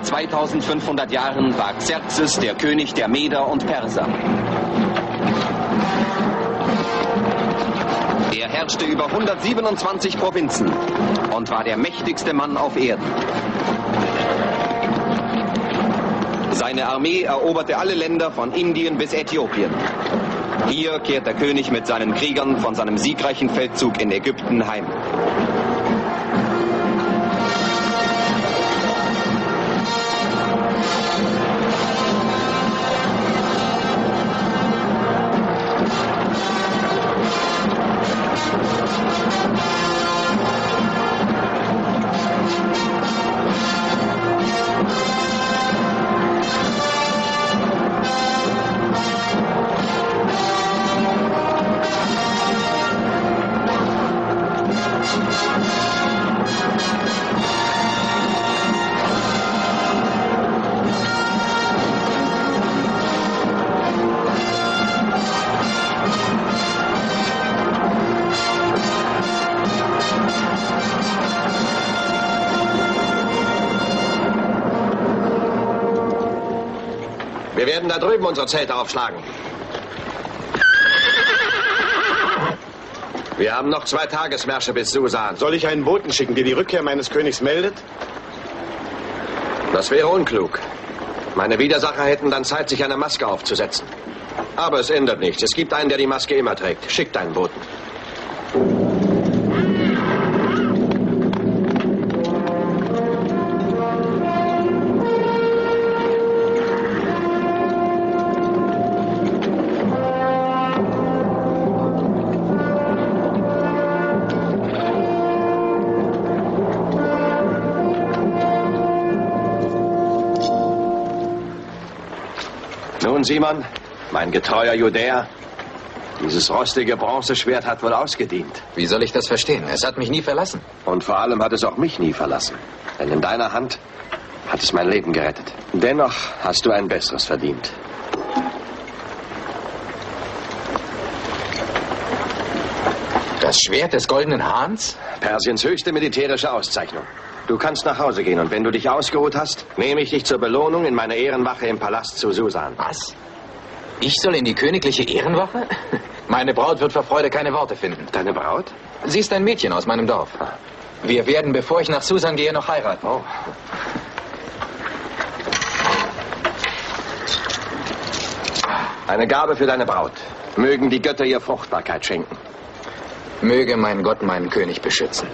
Vor 2500 Jahren war Xerxes der König der Meder und Perser. Er herrschte über 127 Provinzen und war der mächtigste Mann auf Erden. Seine Armee eroberte alle Länder von Indien bis Äthiopien. Hier kehrt der König mit seinen Kriegern von seinem siegreichen Feldzug in Ägypten heim. Wir werden da drüben unsere Zelte aufschlagen. Wir haben noch 2 Tagesmärsche bis Susan. Soll ich einen Boten schicken, der die Rückkehr meines Königs meldet? Das wäre unklug. Meine Widersacher hätten dann Zeit, sich eine Maske aufzusetzen. Aber es ändert nichts. Es gibt einen, der die Maske immer trägt. Schick deinen Boten. Nun, Simon, mein getreuer Judäer, dieses rostige Bronzeschwert hat wohl ausgedient. Wie soll ich das verstehen? Es hat mich nie verlassen. Und vor allem hat es auch mich nie verlassen. Denn in deiner Hand hat es mein Leben gerettet. Dennoch hast du ein besseres verdient. Das Schwert des Goldenen Hahns? Persiens höchste militärische Auszeichnung. Du kannst nach Hause gehen und wenn du dich ausgeruht hast, nehme ich dich zur Belohnung in meine Ehrenwache im Palast zu Susan. Was? Ich soll in die königliche Ehrenwache? Meine Braut wird vor Freude keine Worte finden. Deine Braut? Sie ist ein Mädchen aus meinem Dorf. Wir werden, bevor ich nach Susan gehe, noch heiraten. Oh. Eine Gabe für deine Braut. Mögen die Götter ihr Fruchtbarkeit schenken. Möge mein Gott meinen König beschützen.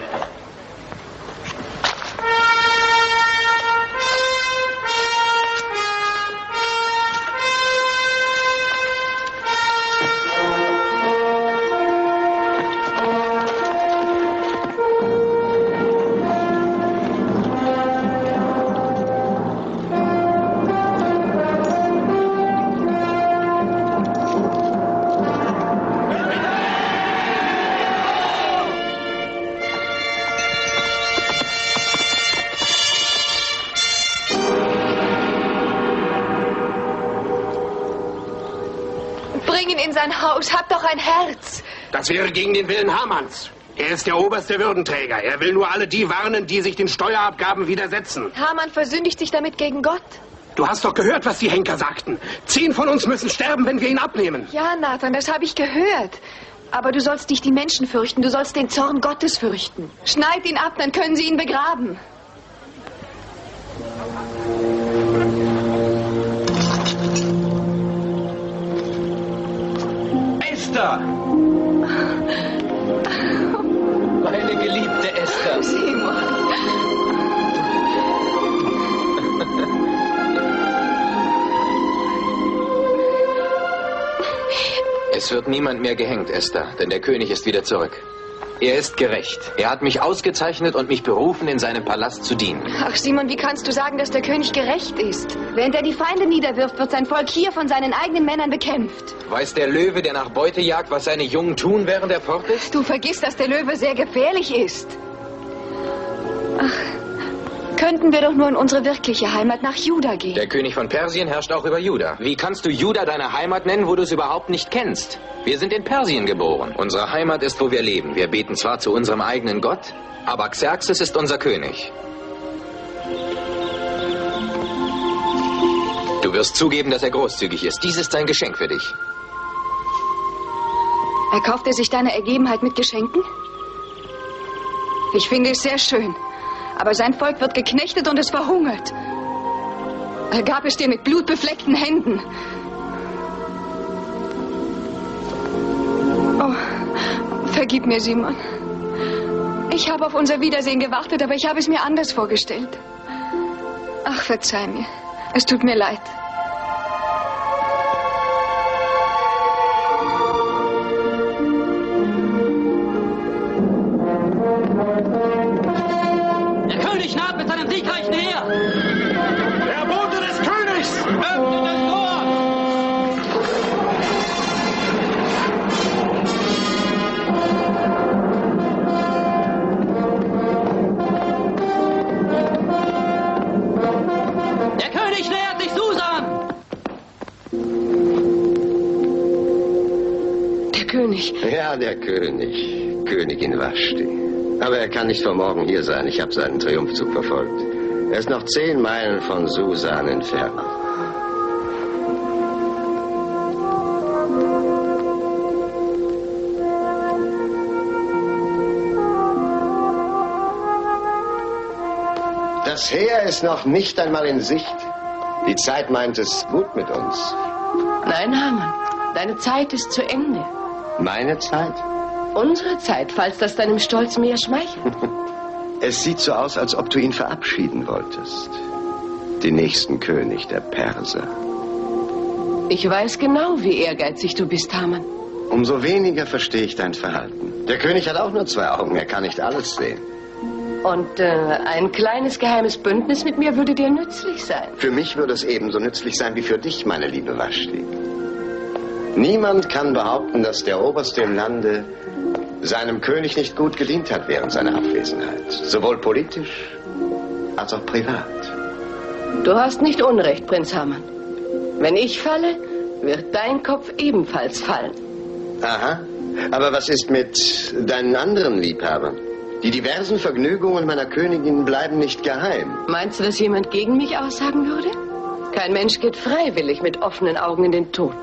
In sein Haus, hab doch ein Herz. Das wäre gegen den Willen Hamanns. Er ist der oberste Würdenträger. Er will nur alle die warnen, die sich den Steuerabgaben widersetzen. Haman versündigt sich damit gegen Gott. Du hast doch gehört, was die Henker sagten. 10 von uns müssen sterben, wenn wir ihn abnehmen. Ja, Nathan, das habe ich gehört. Aber du sollst nicht die Menschen fürchten, du sollst den Zorn Gottes fürchten. Schneid ihn ab, dann können sie ihn begraben. Esther! Meine geliebte Esther! Simon! Es wird niemand mehr gehängt, Esther, denn der König ist wieder zurück. Er ist gerecht. Er hat mich ausgezeichnet und mich berufen, in seinem Palast zu dienen. Ach, Simon, wie kannst du sagen, dass der König gerecht ist? Während er die Feinde niederwirft, wird sein Volk hier von seinen eigenen Männern bekämpft. Weiß der Löwe, der nach Beute jagt, was seine Jungen tun, während er fort ist? Du vergisst, dass der Löwe sehr gefährlich ist. Ach, könnten wir doch nur in unsere wirkliche Heimat nach Juda gehen. Der König von Persien herrscht auch über Juda. Wie kannst du Juda deine Heimat nennen, wo du es überhaupt nicht kennst? Wir sind in Persien geboren. Unsere Heimat ist, wo wir leben. Wir beten zwar zu unserem eigenen Gott, aber Xerxes ist unser König. wirst zugeben, dass er großzügig ist. Dies ist sein Geschenk für dich. Erkauft er sich deine Ergebenheit mit Geschenken? Ich finde es sehr schön. Aber sein Volk wird geknechtet und es verhungert. Er gab es dir mit blutbefleckten Händen. Oh, vergib mir, Simon. Ich habe auf unser Wiedersehen gewartet, aber ich habe es mir anders vorgestellt. Ach, verzeih mir. Es tut mir leid. Der König naht mit seinem siegreichen Heer. Der Bote des Königs! Öffnet das Tor! Der König nähert sich Susan! Der König. Ja, der König. Königin Vashti. Aber er kann nicht vor morgen hier sein. Ich habe seinen Triumphzug verfolgt. Er ist noch 10 Meilen von Susan entfernt. Das Heer ist noch nicht einmal in Sicht. Die Zeit meint es gut mit uns. Nein, Hamann. Deine Zeit ist zu Ende. Meine Zeit? Unsere Zeit, falls das deinem Stolz mehr schmeichelt. Es sieht so aus, als ob du ihn verabschieden wolltest. Den nächsten König der Perser. Ich weiß genau, wie ehrgeizig du bist, Hamann. Umso weniger verstehe ich dein Verhalten. Der König hat auch nur 2 Augen, er kann nicht alles sehen. Und ein kleines geheimes Bündnis mit mir würde dir nützlich sein. Für mich würde es ebenso nützlich sein wie für dich, meine liebe Vashti. Niemand kann behaupten, dass der Oberste im Lande seinem König nicht gut gedient hat während seiner Abwesenheit. Sowohl politisch als auch privat. Du hast nicht Unrecht, Prinz Hamann. Wenn ich falle, wird dein Kopf ebenfalls fallen. Aha. Aber was ist mit deinen anderen Liebhabern? Die diversen Vergnügungen meiner Königin bleiben nicht geheim. Meinst du, dass jemand gegen mich aussagen würde? Kein Mensch geht freiwillig mit offenen Augen in den Tod.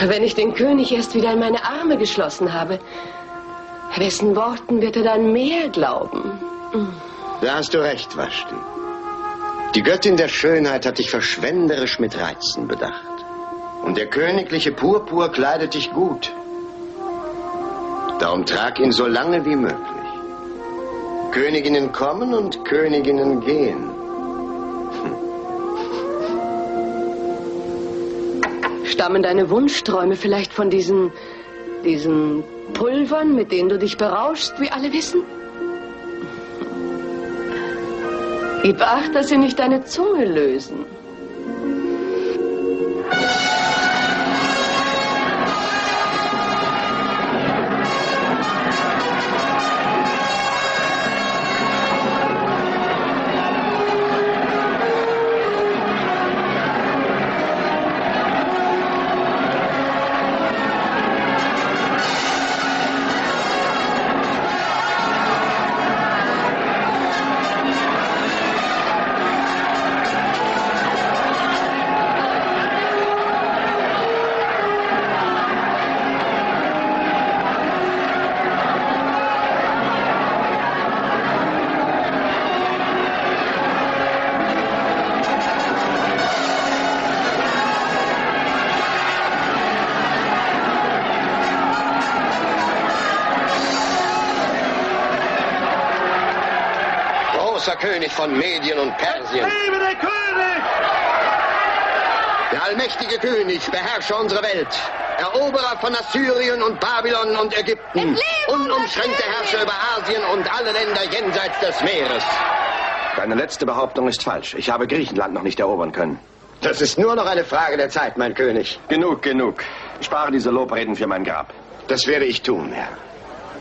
Wenn ich den König erst wieder in meine Arme geschlossen habe, wessen Worten wird er dann mehr glauben? Da hast du recht, Vashti. Die Göttin der Schönheit hat dich verschwenderisch mit Reizen bedacht. Und der königliche Purpur kleidet dich gut. Darum trag ihn so lange wie möglich. Königinnen kommen und Königinnen gehen. Stammen deine Wunschträume vielleicht von diesen Pulvern, mit denen du dich berauschst, wie alle wissen? Gib acht, dass sie nicht deine Zunge lösen. König von Medien und Persien. Lebe der König! Der allmächtige König, Beherrscher unserer Welt, Eroberer von Assyrien und Babylon und Ägypten, unumschränkter Herrscher über Asien und alle Länder jenseits des Meeres. Deine letzte Behauptung ist falsch. Ich habe Griechenland noch nicht erobern können. Das ist nur noch eine Frage der Zeit, mein König. Genug, genug. Spare diese Lobreden für mein Grab. Das werde ich tun, Herr.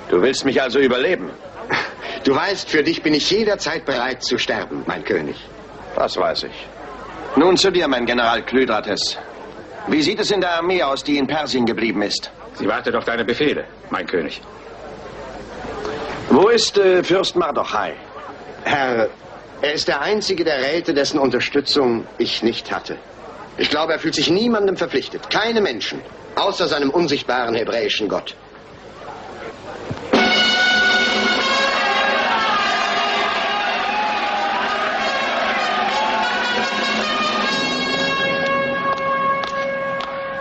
Du willst mich also überleben? Du weißt, für dich bin ich jederzeit bereit zu sterben, mein König. Das weiß ich. Nun zu dir, mein General Klydrates. Wie sieht es in der Armee aus, die in Persien geblieben ist? Sie wartet auf deine Befehle, mein König. Wo ist Fürst Mardochai? Herr, Er ist der einzige der Räte, dessen Unterstützung ich nicht hatte. Ich glaube, er fühlt sich niemandem verpflichtet. Keine Menschen. Außer seinem unsichtbaren hebräischen Gott.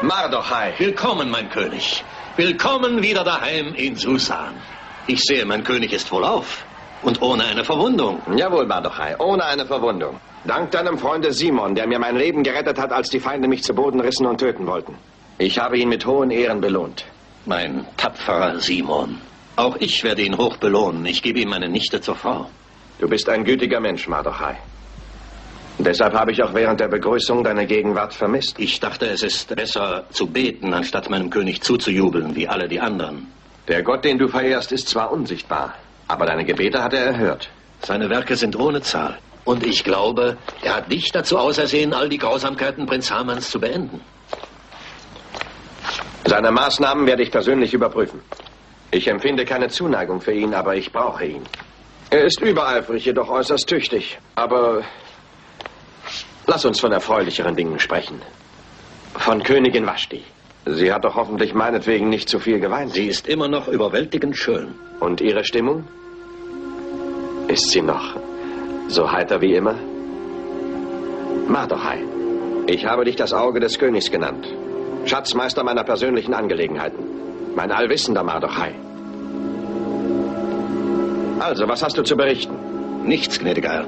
Mardochai. Willkommen, mein König. Willkommen wieder daheim in Susan. Ich sehe, mein König ist wohlauf. Und ohne eine Verwundung. Jawohl, Mardochai, ohne eine Verwundung. Dank deinem Freunde Simon, der mir mein Leben gerettet hat, als die Feinde mich zu Boden rissen und töten wollten. Ich habe ihn mit hohen Ehren belohnt. Mein tapferer Simon. Auch ich werde ihn hoch belohnen. Ich gebe ihm meine Nichte zur Frau. Du bist ein gütiger Mensch, Mardochai. Deshalb habe ich auch während der Begrüßung deine Gegenwart vermisst. Ich dachte, es ist besser zu beten, anstatt meinem König zuzujubeln, wie alle die anderen. Der Gott, den du verehrst, ist zwar unsichtbar, aber deine Gebete hat er erhört. Seine Werke sind ohne Zahl. Und ich glaube, er hat dich dazu ausersehen, all die Grausamkeiten Prinz Hamans zu beenden. Seine Maßnahmen werde ich persönlich überprüfen. Ich empfinde keine Zuneigung für ihn, aber ich brauche ihn. Er ist übereifrig, jedoch äußerst tüchtig. Aber lass uns von erfreulicheren Dingen sprechen. Von Königin Vashti. Sie hat doch hoffentlich meinetwegen nicht zu viel geweint. Sie ist immer noch überwältigend schön. Und ihre Stimmung? Ist sie noch so heiter wie immer? Mardochai, ich habe dich das Auge des Königs genannt. Schatzmeister meiner persönlichen Angelegenheiten. Mein allwissender Mardochai. Also, was hast du zu berichten? Nichts, gnädiger Herr.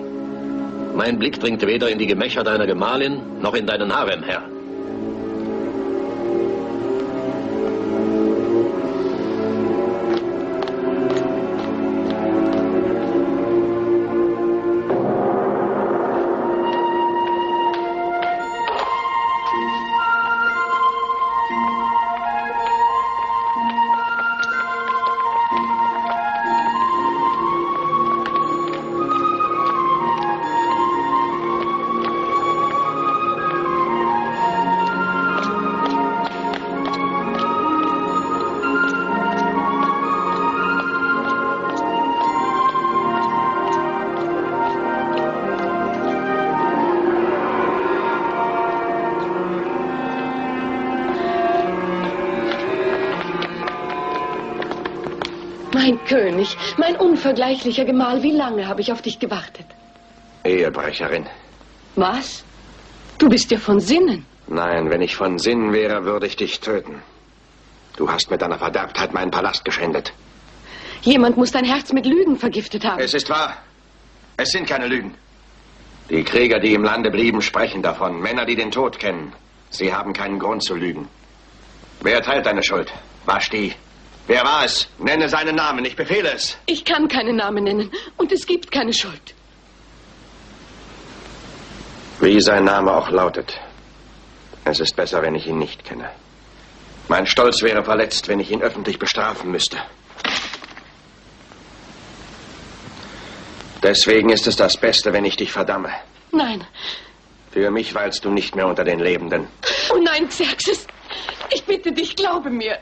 Mein Blick dringt weder in die Gemächer deiner Gemahlin, noch in deinen Harem, Herr. Mein König, mein unvergleichlicher Gemahl, wie lange habe ich auf dich gewartet? Ehebrecherin. Was? Du bist ja von Sinnen. Nein, wenn ich von Sinnen wäre, würde ich dich töten. Du hast mit deiner Verderbtheit meinen Palast geschändet. Jemand muss dein Herz mit Lügen vergiftet haben. Es ist wahr. Es sind keine Lügen. Die Krieger, die im Lande blieben, sprechen davon. Männer, die den Tod kennen. Sie haben keinen Grund zu lügen. Wer teilt deine Schuld? Vashti. Wer war es? Nenne seinen Namen, ich befehle es. Ich kann keinen Namen nennen und es gibt keine Schuld. Wie sein Name auch lautet. Es ist besser, wenn ich ihn nicht kenne. Mein Stolz wäre verletzt, wenn ich ihn öffentlich bestrafen müsste. Deswegen ist es das Beste, wenn ich dich verdamme. Nein. Für mich weilst du nicht mehr unter den Lebenden. Oh nein, Xerxes. Ich bitte dich, glaube mir.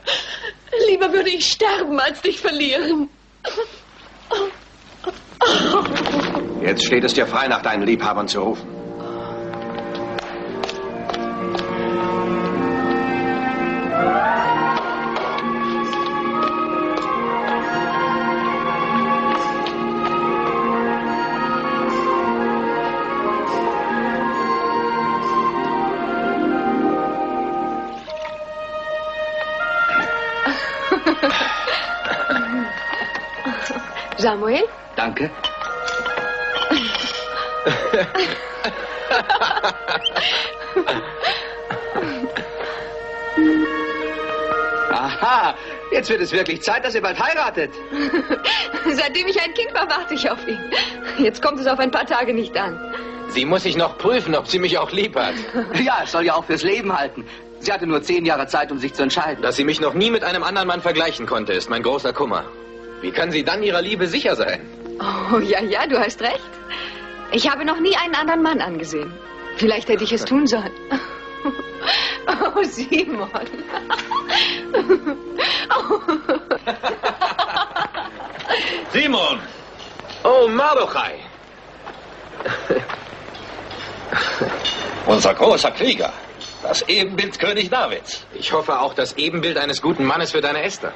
Lieber würde ich sterben, als dich verlieren. Jetzt steht es dir frei, nach deinen Liebhabern zu rufen. Samuel? Danke. Aha, jetzt wird es wirklich Zeit, dass ihr bald heiratet. Seitdem ich ein Kind war, warte ich auf ihn. Jetzt kommt es auf ein paar Tage nicht an. Sie muss sich noch prüfen, ob sie mich auch lieb hat. Ja, es soll ja auch fürs Leben halten. Sie hatte nur 10 Jahre Zeit, um sich zu entscheiden. Dass sie mich noch nie mit einem anderen Mann vergleichen konnte, ist mein großer Kummer. Wie kann sie dann ihrer Liebe sicher sein? Oh, ja, ja, du hast recht. Ich habe noch nie einen anderen Mann angesehen. Vielleicht hätte ich es tun sollen. Oh, Simon. Oh. Simon! Oh, Mardochai! Unser großer Krieger. Das Ebenbild König Davids. Ich hoffe auch das Ebenbild eines guten Mannes für deine Esther.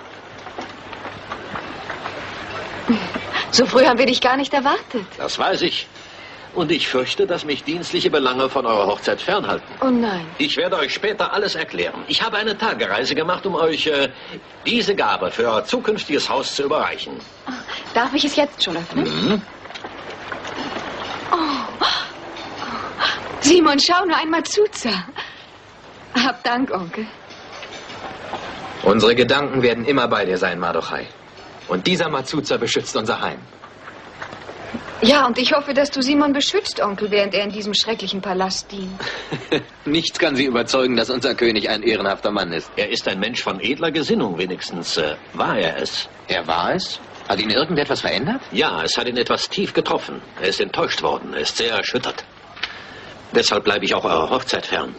So früh haben wir dich gar nicht erwartet. Das weiß ich. Und ich fürchte, dass mich dienstliche Belange von eurer Hochzeit fernhalten. Oh nein. Ich werde euch später alles erklären. Ich habe eine Tagereise gemacht, um euch diese Gabe für euer zukünftiges Haus zu überreichen. Darf ich es jetzt schon öffnen? Mhm. Oh. Simon, schau nur einmal zu. Hab Dank, Onkel. Unsere Gedanken werden immer bei dir sein, Mardochai. Und dieser Mazuza beschützt unser Heim. Ja, und ich hoffe, dass du Simon beschützt, Onkel, während er in diesem schrecklichen Palast dient. Nichts kann sie überzeugen, dass unser König ein ehrenhafter Mann ist. Er ist ein Mensch von edler Gesinnung, wenigstens war er es. Er war es? Hat ihn irgendetwas verändert? Ja, es hat ihn etwas tief getroffen. Er ist enttäuscht worden, er ist sehr erschüttert. Deshalb bleibe ich auch eurer Hochzeit fern.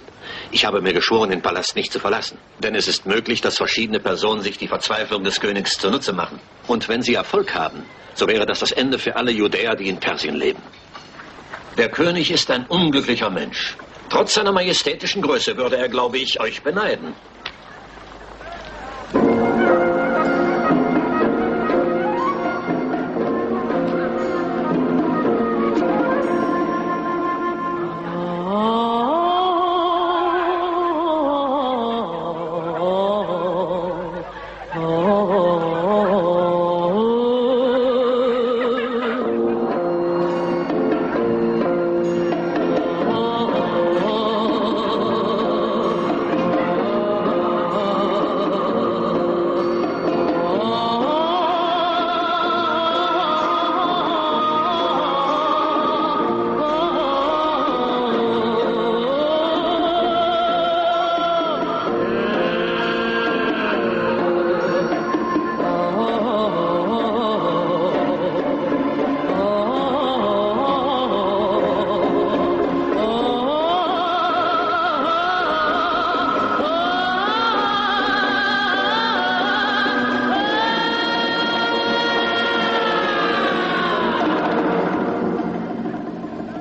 Ich habe mir geschworen, den Palast nicht zu verlassen. Denn es ist möglich, dass verschiedene Personen sich die Verzweiflung des Königs zunutze machen. Und wenn sie Erfolg haben, so wäre das das Ende für alle Judäer, die in Persien leben. Der König ist ein unglücklicher Mensch. Trotz seiner majestätischen Größe würde er, glaube ich, euch beneiden.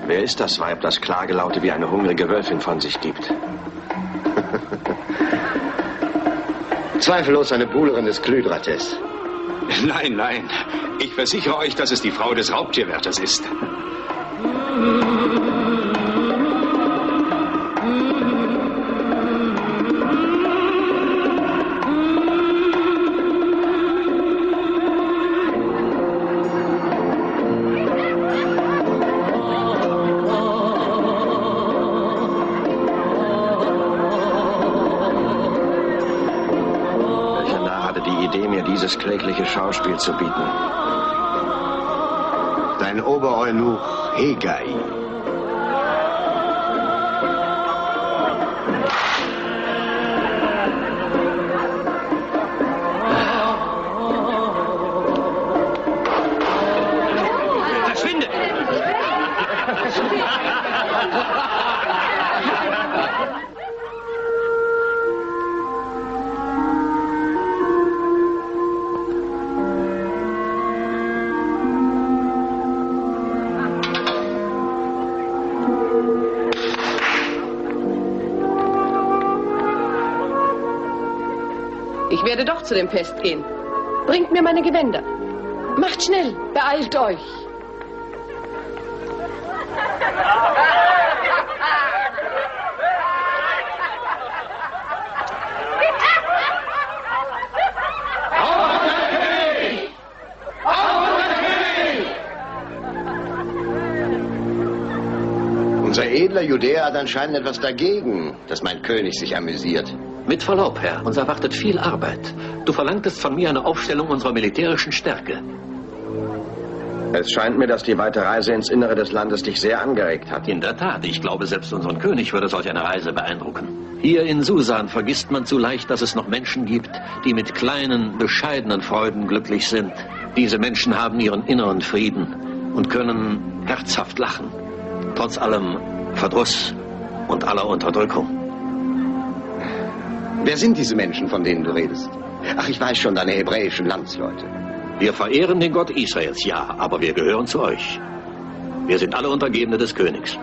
Wer ist das Weib, das Klagelaute wie eine hungrige Wölfin von sich gibt? Zweifellos eine Buhlerin des Klydrates. Nein, nein. Ich versichere euch, dass es die Frau des Raubtierwärters ist. Dieses klägliche Schauspiel zu bieten. Dein Obereunuch Hegai. Verschwinde! Ich werde doch zu dem Fest gehen. Bringt mir meine Gewänder. Macht schnell, beeilt euch. Unser edler Judäer hat anscheinend etwas dagegen, dass mein König sich amüsiert. Mit Verlaub, Herr, uns erwartet viel Arbeit. Du verlangtest von mir eine Aufstellung unserer militärischen Stärke. Es scheint mir, dass die weite Reise ins Innere des Landes dich sehr angeregt hat. In der Tat, ich glaube, selbst unseren König würde solch eine Reise beeindrucken. Hier in Susan vergisst man zu leicht, dass es noch Menschen gibt, die mit kleinen, bescheidenen Freuden glücklich sind. Diese Menschen haben ihren inneren Frieden und können herzhaft lachen, trotz allem Verdruss und aller Unterdrückung. Wer sind diese Menschen, von denen du redest? Ach, ich weiß schon, deine hebräischen Landsleute. Wir verehren den Gott Israels, ja, aber wir gehören zu euch. Wir sind alle Untergebene des Königs.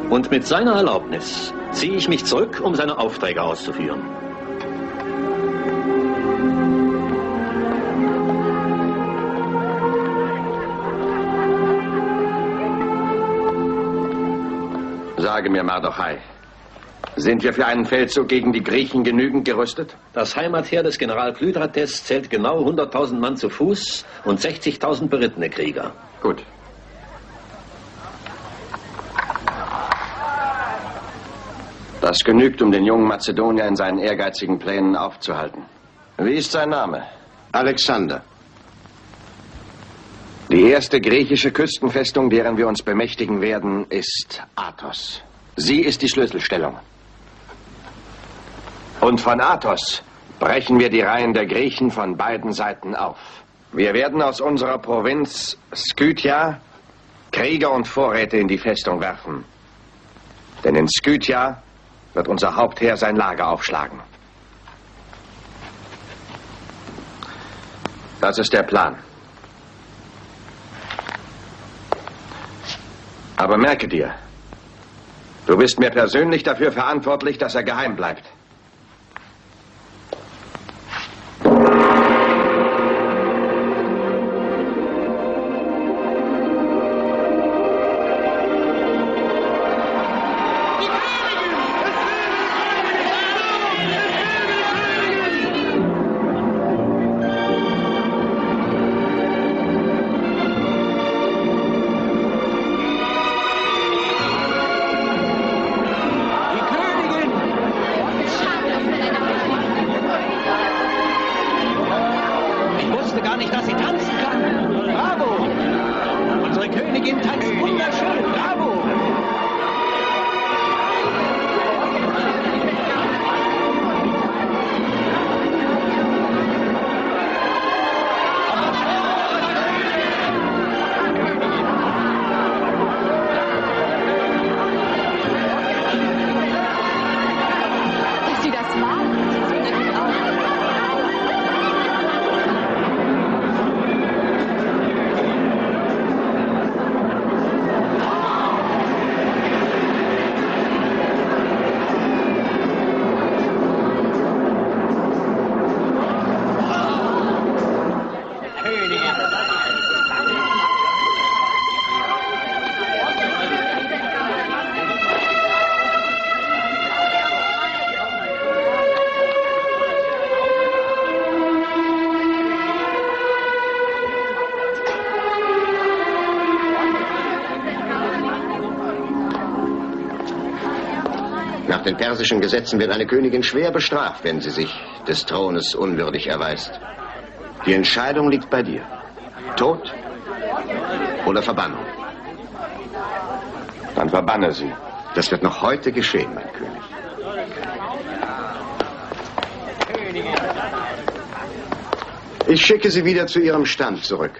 Und mit seiner Erlaubnis ziehe ich mich zurück, um seine Aufträge auszuführen. Sage mir, Mardochai, sind wir für einen Feldzug gegen die Griechen genügend gerüstet? Das Heimatheer des General Klydrates zählt genau 100.000 Mann zu Fuß und 60.000 berittene Krieger. Gut. Das genügt, um den jungen Mazedonier in seinen ehrgeizigen Plänen aufzuhalten. Wie ist sein Name? Alexander. Die erste griechische Küstenfestung, deren wir uns bemächtigen werden, ist Athos. Sie ist die Schlüsselstellung. Und von Athos brechen wir die Reihen der Griechen von beiden Seiten auf. Wir werden aus unserer Provinz Skythia Krieger und Vorräte in die Festung werfen. Denn in Skythia wird unser Hauptheer sein Lager aufschlagen. Das ist der Plan. Aber merke dir, du bist mir persönlich dafür verantwortlich, dass er geheim bleibt. Nach den persischen Gesetzen wird eine Königin schwer bestraft, wenn sie sich des Thrones unwürdig erweist. Die Entscheidung liegt bei dir. Tod oder Verbannung? Dann verbanne sie. Das wird noch heute geschehen, mein König. Ich schicke sie wieder zu ihrem Stand zurück.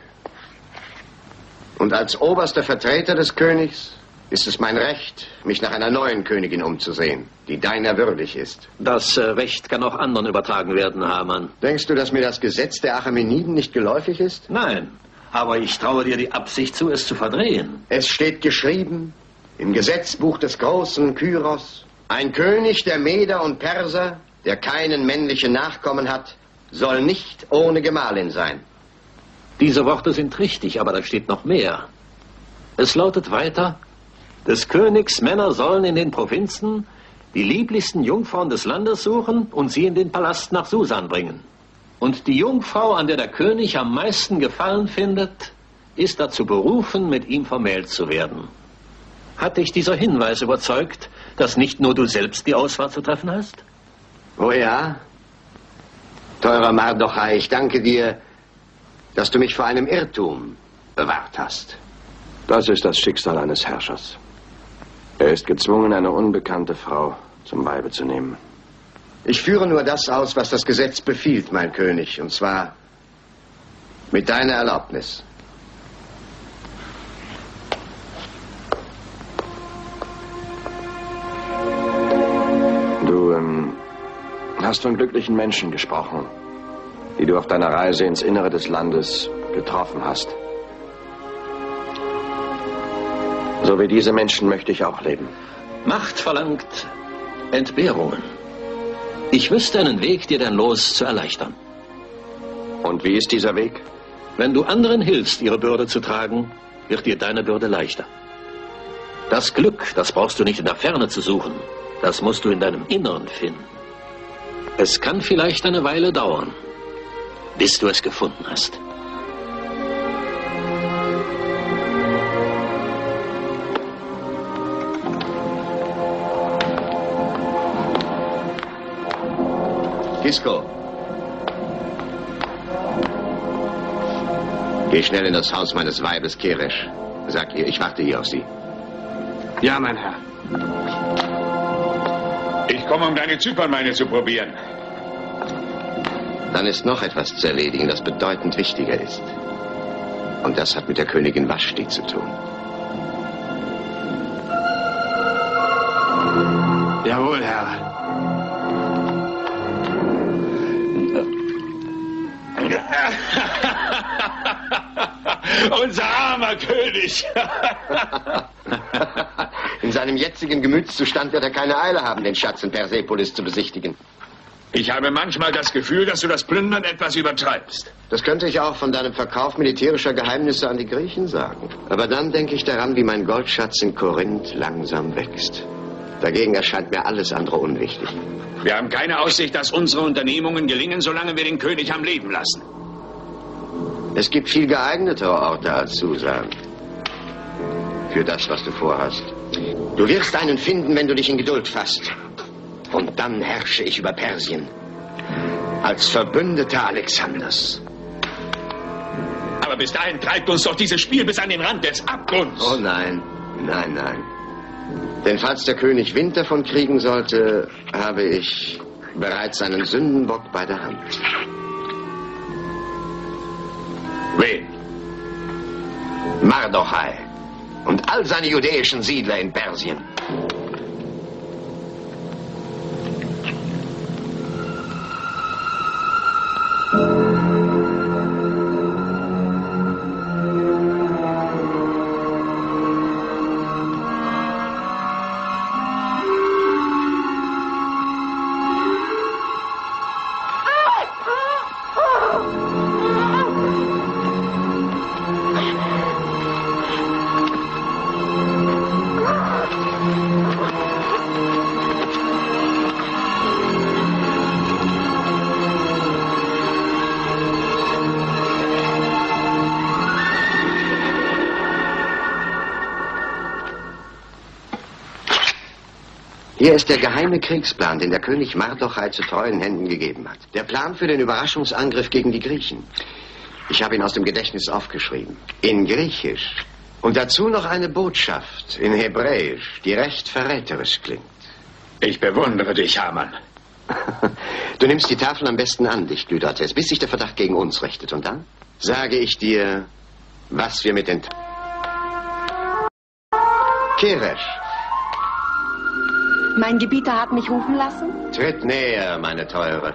Und als oberster Vertreter des Königs ist es mein Recht, mich nach einer neuen Königin umzusehen, die deiner würdig ist. Das Recht kann auch anderen übertragen werden, Haman. Denkst du, dass mir das Gesetz der Achämeniden nicht geläufig ist? Nein, aber ich traue dir die Absicht zu, es zu verdrehen. Es steht geschrieben im Gesetzbuch des großen Kyros: Ein König der Meder und Perser, der keinen männlichen Nachkommen hat, soll nicht ohne Gemahlin sein. Diese Worte sind richtig, aber da steht noch mehr. Es lautet weiter: Des Königs Männer sollen in den Provinzen die lieblichsten Jungfrauen des Landes suchen und sie in den Palast nach Susan bringen. Und die Jungfrau, an der der König am meisten Gefallen findet, ist dazu berufen, mit ihm vermählt zu werden. Hat dich dieser Hinweis überzeugt, dass nicht nur du selbst die Auswahl zu treffen hast? Oh ja? Teurer Mardochai, ich danke dir, dass du mich vor einem Irrtum bewahrt hast. Das ist das Schicksal eines Herrschers. Er ist gezwungen, eine unbekannte Frau zum Weibe zu nehmen. Ich führe nur das aus, was das Gesetz befiehlt, mein König, und zwar mit deiner Erlaubnis. Du hast von glücklichen Menschen gesprochen, die du auf deiner Reise ins Innere des Landes getroffen hast. So wie diese Menschen möchte ich auch leben. Macht verlangt Entbehrungen. Ich wüsste einen Weg, dir dein Los zu erleichtern. Und wie ist dieser Weg? Wenn du anderen hilfst, ihre Bürde zu tragen, wird dir deine Bürde leichter. Das Glück, das brauchst du nicht in der Ferne zu suchen. Das musst du in deinem Inneren finden. Es kann vielleicht eine Weile dauern, bis du es gefunden hast. Gisco. Geh schnell in das Haus meines Weibes Keresh. Sag ihr, ich warte hier auf Sie. Ja, mein Herr. Ich komme, um deine Zypernmeine zu probieren. Dann ist noch etwas zu erledigen, das bedeutend wichtiger ist. Und das hat mit der Königin Vashti zu tun. Jawohl, Herr. Unser armer König. In seinem jetzigen Gemütszustand wird er keine Eile haben, den Schatz in Persepolis zu besichtigen. Ich habe manchmal das Gefühl, dass du das Plündern etwas übertreibst. Das könnte ich auch von deinem Verkauf militärischer Geheimnisse an die Griechen sagen. Aber dann denke ich daran, wie mein Goldschatz in Korinth langsam wächst. Dagegen erscheint mir alles andere unwichtig. Wir haben keine Aussicht, dass unsere Unternehmungen gelingen, solange wir den König am Leben lassen. Es gibt viel geeignetere Orte als Susan. Für das, was du vorhast. Du wirst einen finden, wenn du dich in Geduld fasst. Und dann herrsche ich über Persien. Als Verbündeter Alexanders. Aber bis dahin treibt uns doch dieses Spiel bis an den Rand des Abgrunds. Oh nein, nein, nein. Denn falls der König Wind davon kriegen sollte, habe ich bereits einen Sündenbock bei der Hand. Wen? Mardochai und all seine judäischen Siedler in Persien. Hier ist der geheime Kriegsplan, den der König Mardochai zu treuen Händen gegeben hat. Der Plan für den Überraschungsangriff gegen die Griechen. Ich habe ihn aus dem Gedächtnis aufgeschrieben. In Griechisch. Und dazu noch eine Botschaft in Hebräisch, die recht verräterisch klingt. Ich bewundere dich, Hamann. Du nimmst die Tafel am besten an dich, Glydates, bis sich der Verdacht gegen uns richtet. Und dann sage ich dir, was wir mit den... Keresh. Mein Gebieter hat mich rufen lassen? Tritt näher, meine Teure.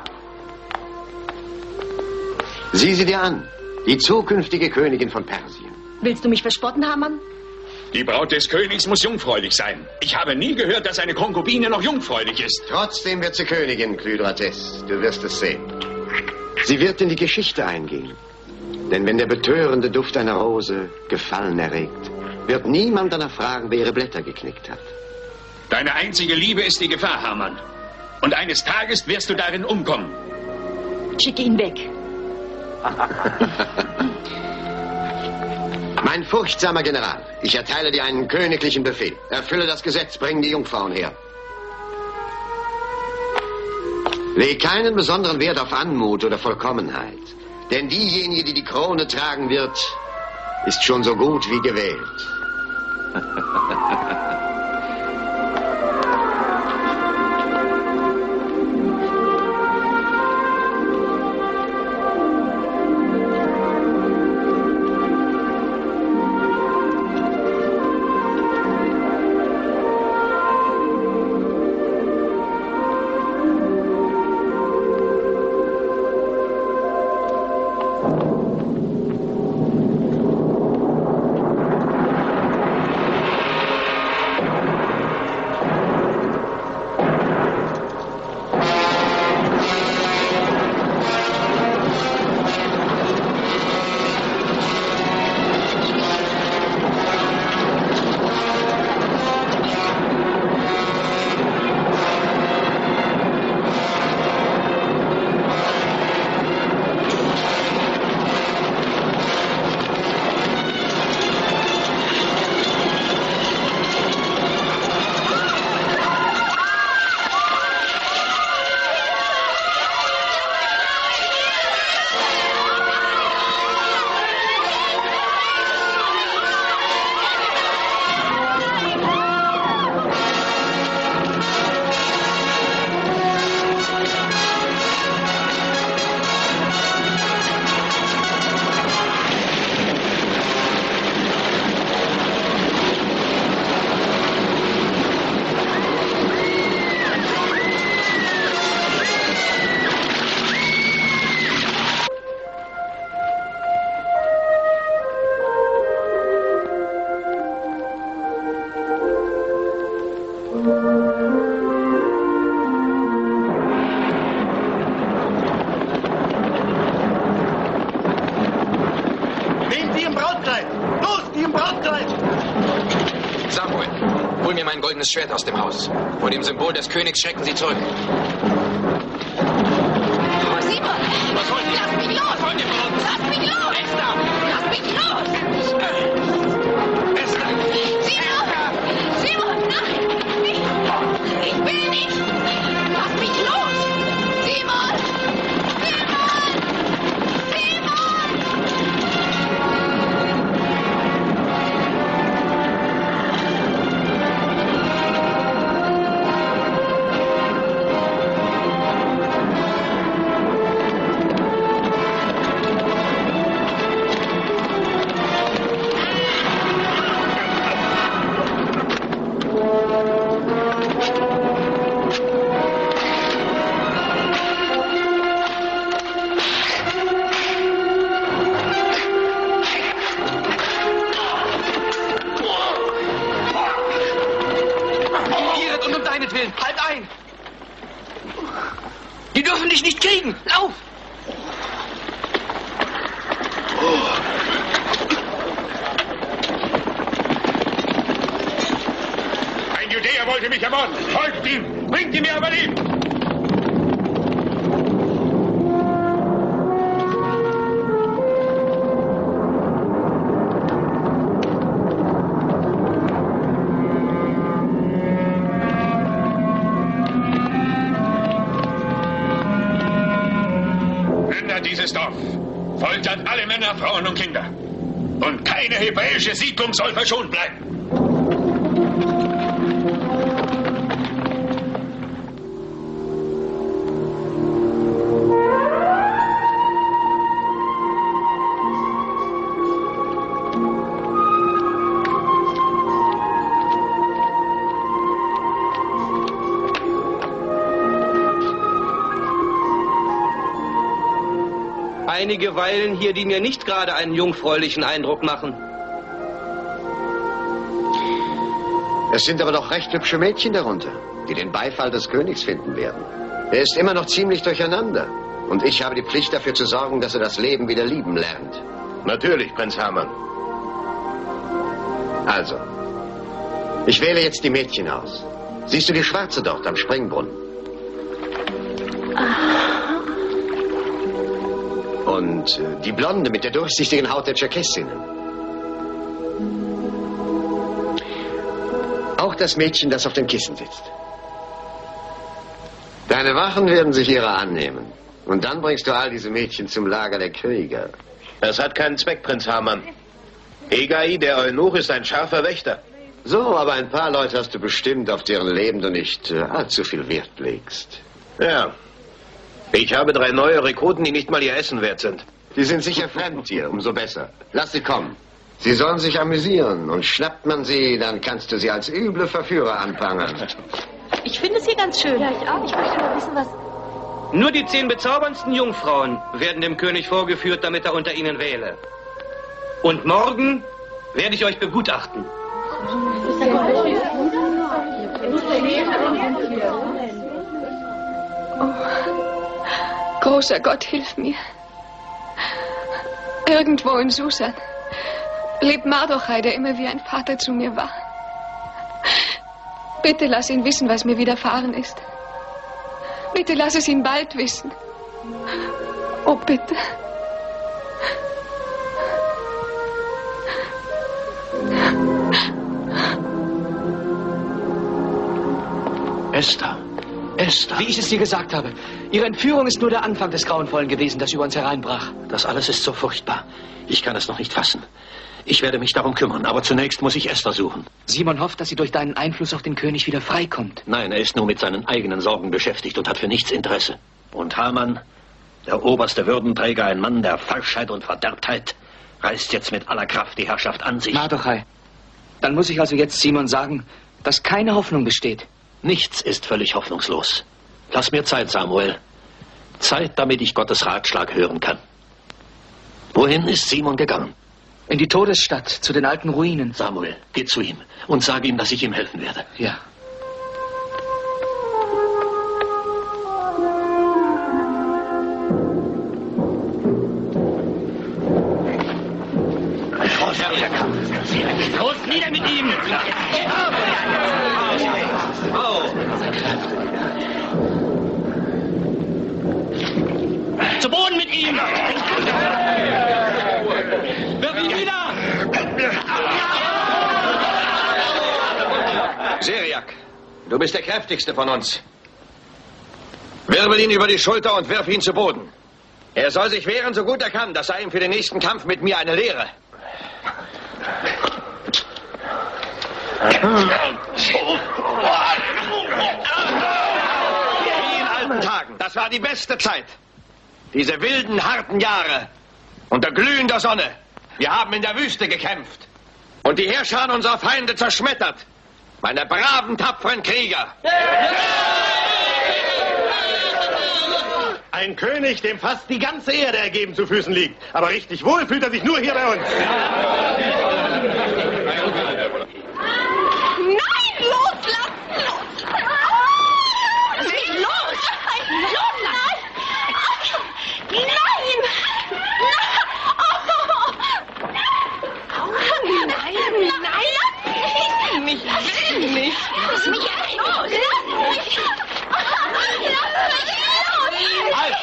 Sieh sie dir an. Die zukünftige Königin von Persien. Willst du mich verspotten, Hamann? Die Braut des Königs muss jungfräulich sein. Ich habe nie gehört, dass eine Konkubine noch jungfräulich ist. Trotzdem wird sie Königin, Glydates. Du wirst es sehen. Sie wird in die Geschichte eingehen. Denn wenn der betörende Duft einer Rose Gefallen erregt, wird niemand danach fragen, wer ihre Blätter geknickt hat. Deine einzige Liebe ist die Gefahr, Hamann. Und eines Tages wirst du darin umkommen. Schicke ihn weg. Mein furchtsamer General, ich erteile dir einen königlichen Befehl. Erfülle das Gesetz, bring die Jungfrauen her. Leg keinen besonderen Wert auf Anmut oder Vollkommenheit. Denn diejenige, die die Krone tragen wird, ist schon so gut wie gewählt. Nehmt die im Brautkleid! Los, die im Brautkleid! Samuel, hol mir mein goldenes Schwert aus dem Haus. Vor dem Symbol des Königs schrecken sie zurück. Simon! Was wollt ihr? Lass mich los! Was wollt ihr von uns? Lass mich los! Esther! Lass mich los! Esther! Simon! Simon, nein! Ich will nicht! Lass mich los! Simon! Simon! Simon! Iret und um deinetwillen, halt ein! Die dürfen dich nicht kriegen! Lauf! Ein Judäer wollte mich ermorden. Folgt ihm! Bringt ihn mir aber lieb! Plündert dieses Dorf. Foltert alle Männer, Frauen und Kinder. Und keine hebräische Siedlung soll verschont bleiben. Einige weilen hier, die mir nicht gerade einen jungfräulichen Eindruck machen. Es sind aber doch recht hübsche Mädchen darunter, die den Beifall des Königs finden werden. Er ist immer noch ziemlich durcheinander. Und ich habe die Pflicht dafür zu sorgen, dass er das Leben wieder lieben lernt. Natürlich, Prinz Hamann. Also, ich wähle jetzt die Mädchen aus. Siehst du die Schwarze dort am Springbrunnen? Und die Blonde mit der durchsichtigen Haut der Tscherkessinnen. Auch das Mädchen, das auf dem Kissen sitzt. Deine Wachen werden sich ihrer annehmen. Und dann bringst du all diese Mädchen zum Lager der Krieger. Das hat keinen Zweck, Prinz Hamann. Hegai, der Eunuch, ist ein scharfer Wächter. So, aber ein paar Leute hast du bestimmt, auf deren Leben du nicht allzu viel Wert legst. Ja. Ich habe 3 neue Rekruten, die nicht mal ihr Essen wert sind. Die sind sicher fremd hier, umso besser. Lass sie kommen. Sie sollen sich amüsieren. Und schnappt man sie, dann kannst du sie als üble Verführer anprangern. Ich finde sie ganz schön. Ja, ich auch. Ich möchte nur wissen, was... Nur die 10 bezauberndsten Jungfrauen werden dem König vorgeführt, damit er unter ihnen wähle. Und morgen werde ich euch begutachten. Oh, großer Gott, hilf mir. Irgendwo in Susan lebt Mardochai, der immer wie ein Vater zu mir war. Bitte lass ihn wissen, was mir widerfahren ist. Bitte lass es ihn bald wissen. Oh, bitte. Esther. Esther. Wie ich es dir gesagt habe, Ihre Entführung ist nur der Anfang des Grauenvollen gewesen, das über uns hereinbrach. Das alles ist so furchtbar. Ich kann es noch nicht fassen. Ich werde mich darum kümmern, aber zunächst muss ich Esther suchen. Simon hofft, dass sie durch deinen Einfluss auf den König wieder freikommt. Nein, er ist nur mit seinen eigenen Sorgen beschäftigt und hat für nichts Interesse. Und Hamann, der oberste Würdenträger, ein Mann der Falschheit und Verderbtheit, reißt jetzt mit aller Kraft die Herrschaft an sich. Mardochai, dann muss ich also jetzt Simon sagen, dass keine Hoffnung besteht. Nichts ist völlig hoffnungslos. Lass mir Zeit, Samuel. Zeit, damit ich Gottes Ratschlag hören kann. Wohin ist Simon gegangen? In die Todesstadt, zu den alten Ruinen. Samuel, geh zu ihm und sag ihm, dass ich ihm helfen werde. Ja. Los, nieder mit ihm! Zu Boden mit ihm! Wirf ihn wieder! Syriac, du bist der kräftigste von uns. Wirbel ihn über die Schulter und wirf ihn zu Boden. Er soll sich wehren, so gut er kann. Das sei ihm für den nächsten Kampf mit mir eine Lehre. Wie in alten Tagen. Das war die beste Zeit. Diese wilden, harten Jahre. Unter glühender Sonne. Wir haben in der Wüste gekämpft. Und die Heerscharen unserer Feinde zerschmettert. Meine braven, tapferen Krieger. Ein König, dem fast die ganze Erde ergeben zu Füßen liegt. Aber richtig wohl fühlt er sich nur hier bei uns. Nein, loslassen! Los! Loslassen! Nein! Nein! Lass mich! Ich will nicht! Lass mich los! Lass mich! Lass mich los! Halt!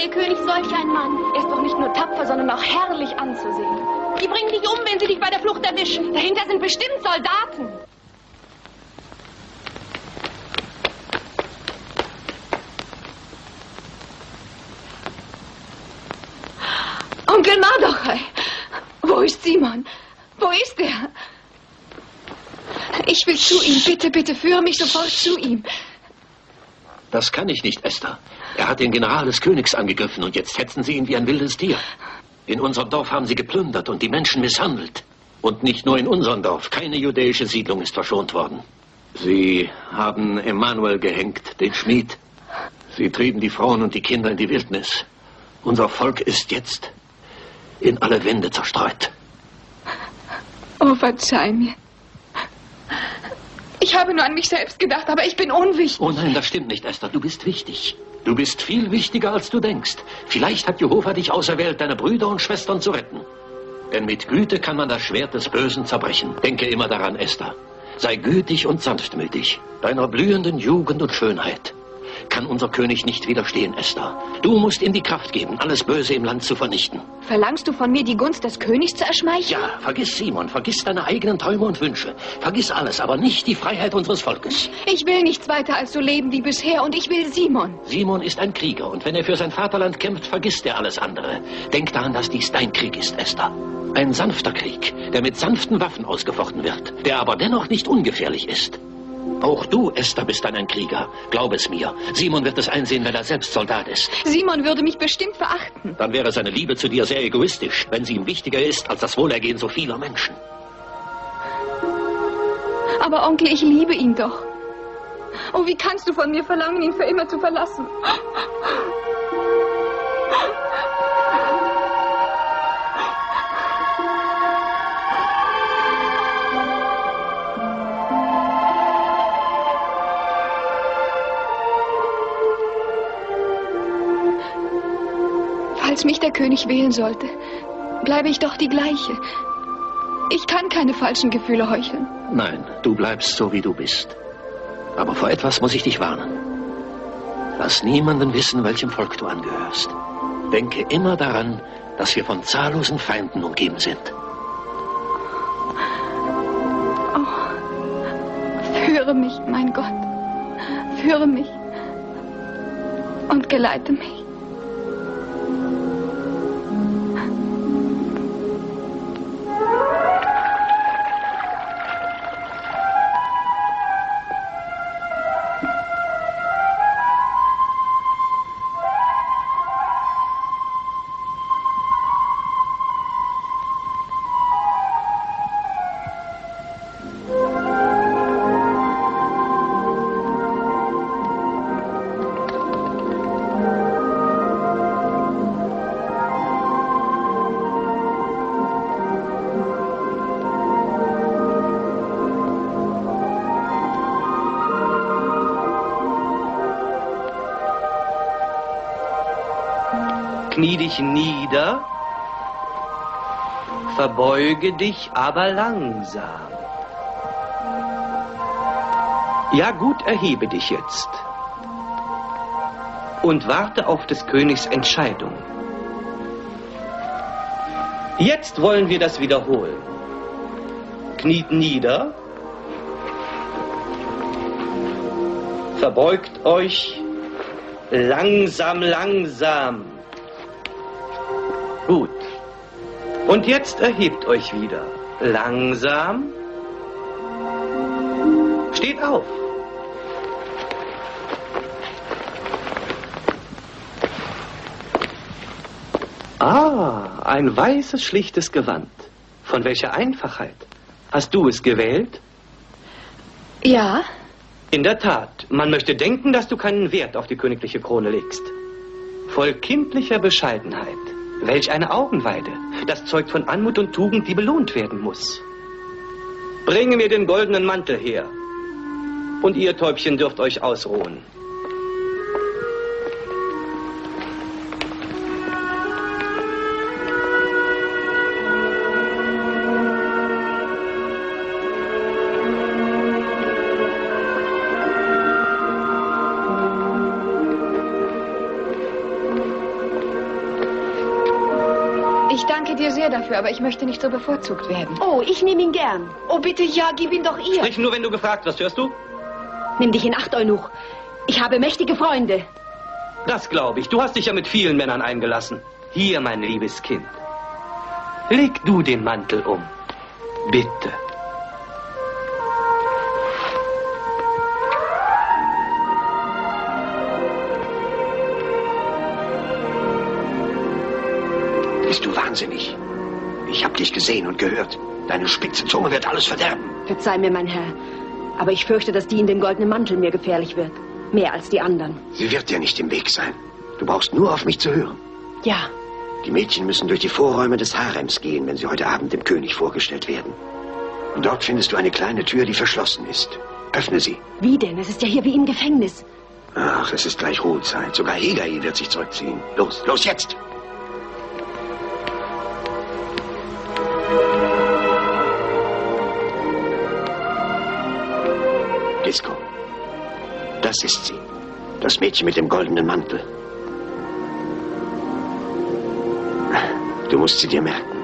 der König solch ein Mann. Er ist doch nicht nur tapfer, sondern auch herrlich anzusehen. Die bringen dich um, wenn sie dich bei der Flucht erwischen. Dahinter sind bestimmt Soldaten. Onkel Mardochai, wo ist Simon? Wo ist er? Ich will zu ihm. Bitte, bitte, führe mich sofort zu ihm. Das kann ich nicht, Esther. Er hat den General des Königs angegriffen und jetzt hetzen sie ihn wie ein wildes Tier. In unserem Dorf haben sie geplündert und die Menschen misshandelt. Und nicht nur in unserem Dorf. Keine jüdische Siedlung ist verschont worden. Sie haben Emanuel gehängt, den Schmied. Sie trieben die Frauen und die Kinder in die Wildnis. Unser Volk ist jetzt in alle Wände zerstreut. Oh, verzeih mir. Ich habe nur an mich selbst gedacht, aber ich bin unwichtig. Oh nein, das stimmt nicht, Esther. Du bist wichtig. Du bist viel wichtiger, als du denkst. Vielleicht hat Jehova dich auserwählt, deine Brüder und Schwestern zu retten. Denn mit Güte kann man das Schwert des Bösen zerbrechen. Denke immer daran, Esther. Sei gütig und sanftmütig. Deiner blühenden Jugend und Schönheit kann unser König nicht widerstehen, Esther. Du musst ihm die Kraft geben, alles Böse im Land zu vernichten. Verlangst du von mir, die Gunst des Königs zu erschmeicheln? Ja, vergiss Simon, vergiss deine eigenen Träume und Wünsche. Vergiss alles, aber nicht die Freiheit unseres Volkes. Ich will nichts weiter als so leben wie bisher und ich will Simon. Simon ist ein Krieger und wenn er für sein Vaterland kämpft, vergisst er alles andere. Denk daran, dass dies dein Krieg ist, Esther. Ein sanfter Krieg, der mit sanften Waffen ausgefochten wird, der aber dennoch nicht ungefährlich ist. Auch du, Esther, bist dann ein Krieger. Glaub es mir. Simon wird es einsehen, wenn er selbst Soldat ist. Simon würde mich bestimmt verachten. Dann wäre seine Liebe zu dir sehr egoistisch, wenn sie ihm wichtiger ist als das Wohlergehen so vieler Menschen. Aber Onkel, ich liebe ihn doch. Oh, wie kannst du von mir verlangen, ihn für immer zu verlassen? Falls mich der König wählen sollte, bleibe ich doch die gleiche. Ich kann keine falschen Gefühle heucheln. Nein, du bleibst so, wie du bist. Aber vor etwas muss ich dich warnen. Lass niemanden wissen, welchem Volk du angehörst. Denke immer daran, dass wir von zahllosen Feinden umgeben sind. Oh, führe mich, mein Gott. Führe mich und geleite mich. knie dich nieder, verbeuge dich aber langsam. Ja gut, erhebe dich jetzt und warte auf des Königs Entscheidung. Jetzt wollen wir das wiederholen. Kniet nieder, verbeugt euch langsam, langsam. Gut. Und jetzt erhebt euch wieder. Langsam. Steht auf. Ah, ein weißes, schlichtes Gewand. Von welcher Einfachheit? Hast du es gewählt? Ja. In der Tat, man möchte denken, dass du keinen Wert auf die königliche Krone legst. Voll kindlicher Bescheidenheit. Welch eine Augenweide. Das zeugt von Anmut und Tugend, die belohnt werden muss. Bringe mir den goldenen Mantel her. Und ihr Täubchen dürft euch ausruhen. Ich danke dir sehr dafür, aber ich möchte nicht so bevorzugt werden. Oh, ich nehme ihn gern. Oh, bitte, ja, gib ihn doch ihr. Sprich nur, wenn du gefragt wirst, hörst du? Nimm dich in Acht, Eunuch. Ich habe mächtige Freunde. Das glaube ich. Du hast dich ja mit vielen Männern eingelassen. Hier, mein liebes Kind. Leg du den Mantel um. Bitte. Bist du wahnsinnig? Ich habe dich gesehen und gehört. Deine spitze Zunge wird alles verderben. Verzeih mir, mein Herr. Aber ich fürchte, dass die in dem goldenen Mantel mir gefährlich wird. Mehr als die anderen. Sie wird dir nicht im Weg sein. Du brauchst nur auf mich zu hören. Ja. Die Mädchen müssen durch die Vorräume des Harems gehen, wenn sie heute Abend dem König vorgestellt werden. Und dort findest du eine kleine Tür, die verschlossen ist. Öffne sie. Wie denn? Es ist ja hier wie im Gefängnis. Ach, es ist gleich Ruhezeit. Sogar Hegai wird sich zurückziehen. Los, los jetzt! Gisco. Das ist sie. Das Mädchen mit dem goldenen Mantel. Du musst sie dir merken.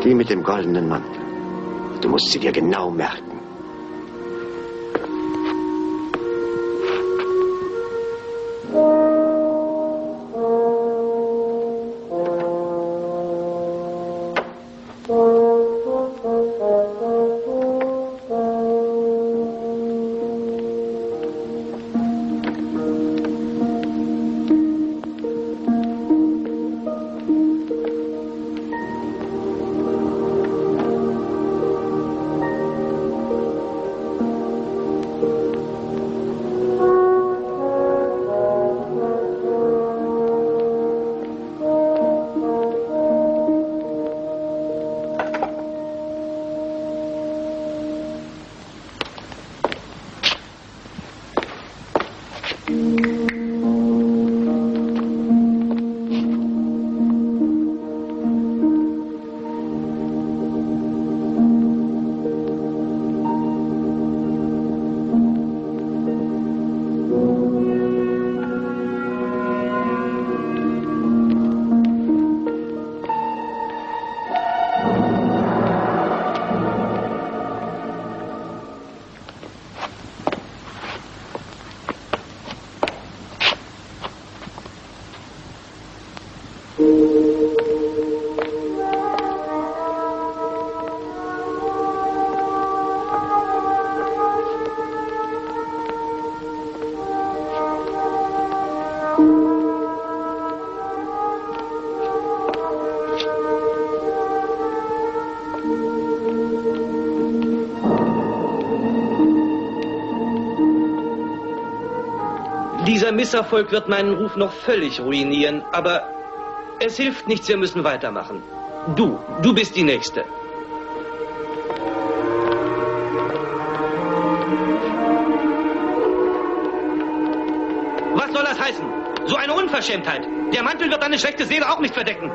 Die mit dem goldenen Mantel. Du musst sie dir genau merken. Dieser Misserfolg wird meinen Ruf noch völlig ruinieren, aber es hilft nichts, wir müssen weitermachen. Du bist die Nächste. Was soll das heißen? So eine Unverschämtheit. Der Mantel wird deine schlechte Seele auch nicht verdecken.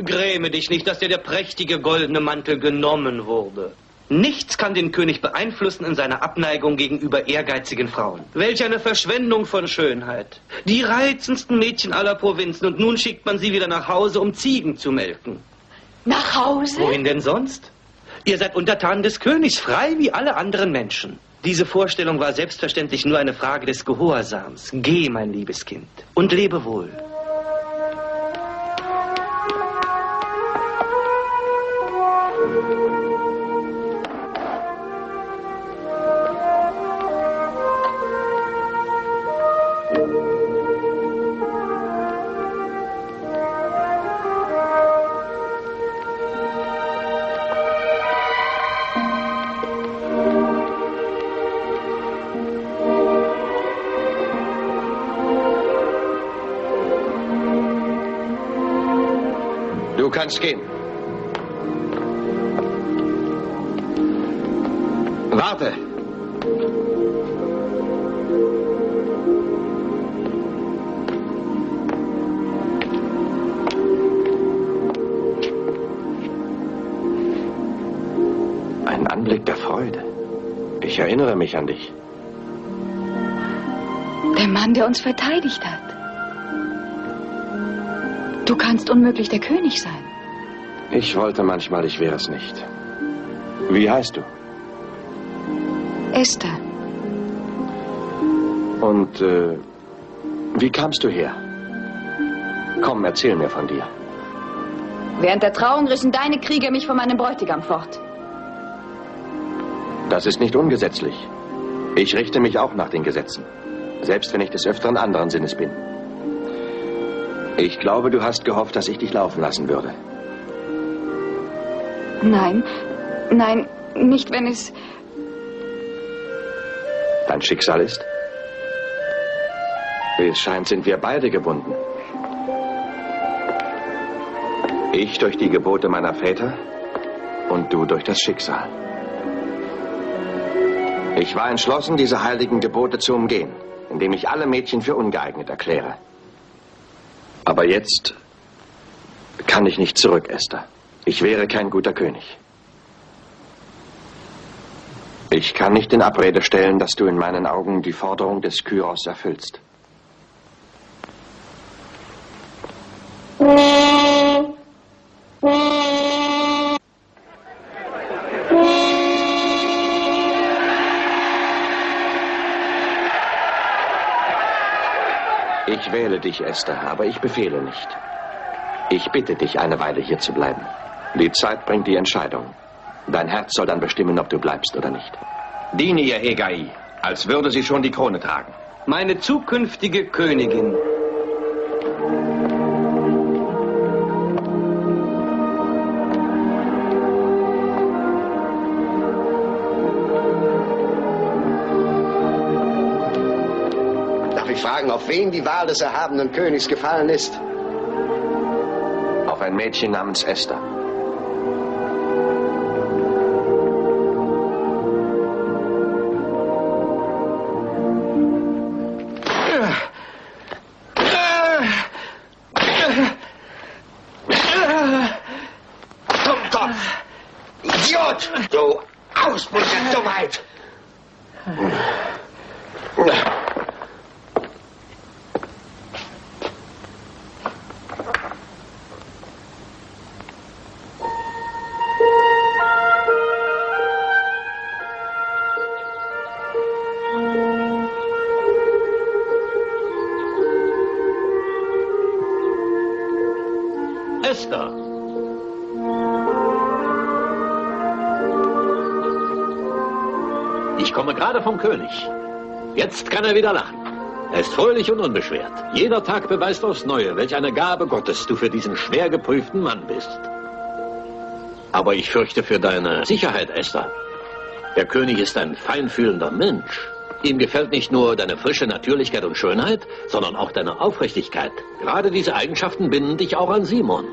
Gräme dich nicht, dass dir der prächtige goldene Mantel genommen wurde. Nichts kann den König beeinflussen in seiner Abneigung gegenüber ehrgeizigen Frauen. Welch eine Verschwendung von Schönheit. Die reizendsten Mädchen aller Provinzen und nun schickt man sie wieder nach Hause, um Ziegen zu melken. Nach Hause? Wohin denn sonst? Ihr seid Untertanen des Königs, frei wie alle anderen Menschen. Diese Vorstellung war selbstverständlich nur eine Frage des Gehorsams. Geh, mein liebes Kind, und lebe wohl. Du kannst gehen. Warte. Ein Anblick der Freude. Ich erinnere mich an dich. Der Mann, der uns verteidigt hat. Du kannst unmöglich der König sein. Ich wollte manchmal, ich wäre es nicht. Wie heißt du? Esther. Und wie kamst du her? Komm, erzähl mir von dir. Während der Trauung rissen deine Krieger mich von meinem Bräutigam fort. Das ist nicht ungesetzlich. Ich richte mich auch nach den Gesetzen. Selbst wenn ich des Öfteren anderen Sinnes bin. Ich glaube, du hast gehofft, dass ich dich laufen lassen würde. Nein, nein, nicht wenn es... Dein Schicksal ist? Wie es scheint, sind wir beide gebunden. Ich durch die Gebote meiner Väter und du durch das Schicksal. Ich war entschlossen, diese heiligen Gebote zu umgehen, indem ich alle Mädchen für ungeeignet erkläre. Aber jetzt kann ich nicht zurück, Esther. Ich wäre kein guter König. Ich kann nicht in Abrede stellen, dass du in meinen Augen die Forderung des Kyros erfüllst. Ich wähle dich, Esther, aber ich befehle nicht. Ich bitte dich, eine Weile hier zu bleiben. Die Zeit bringt die Entscheidung. Dein Herz soll dann bestimmen, ob du bleibst oder nicht. Diene ihr, Hegai, als würde sie schon die Krone tragen. Meine zukünftige Königin. Darf ich fragen, auf wen die Wahl des erhabenen Königs gefallen ist? Auf ein Mädchen namens Esther. Dummkopf! Idiot! Du Ausbruch der Dummheit! Esther! Ich komme gerade vom König. Jetzt kann er wieder lachen. Er ist fröhlich und unbeschwert. Jeder Tag beweist aufs Neue, welch eine Gabe Gottes du für diesen schwer geprüften Mann bist. Aber ich fürchte für deine Sicherheit, Esther. Der König ist ein feinfühlender Mensch. Ihm gefällt nicht nur deine frische Natürlichkeit und Schönheit, sondern auch deine Aufrichtigkeit. Gerade diese Eigenschaften binden dich auch an Simon.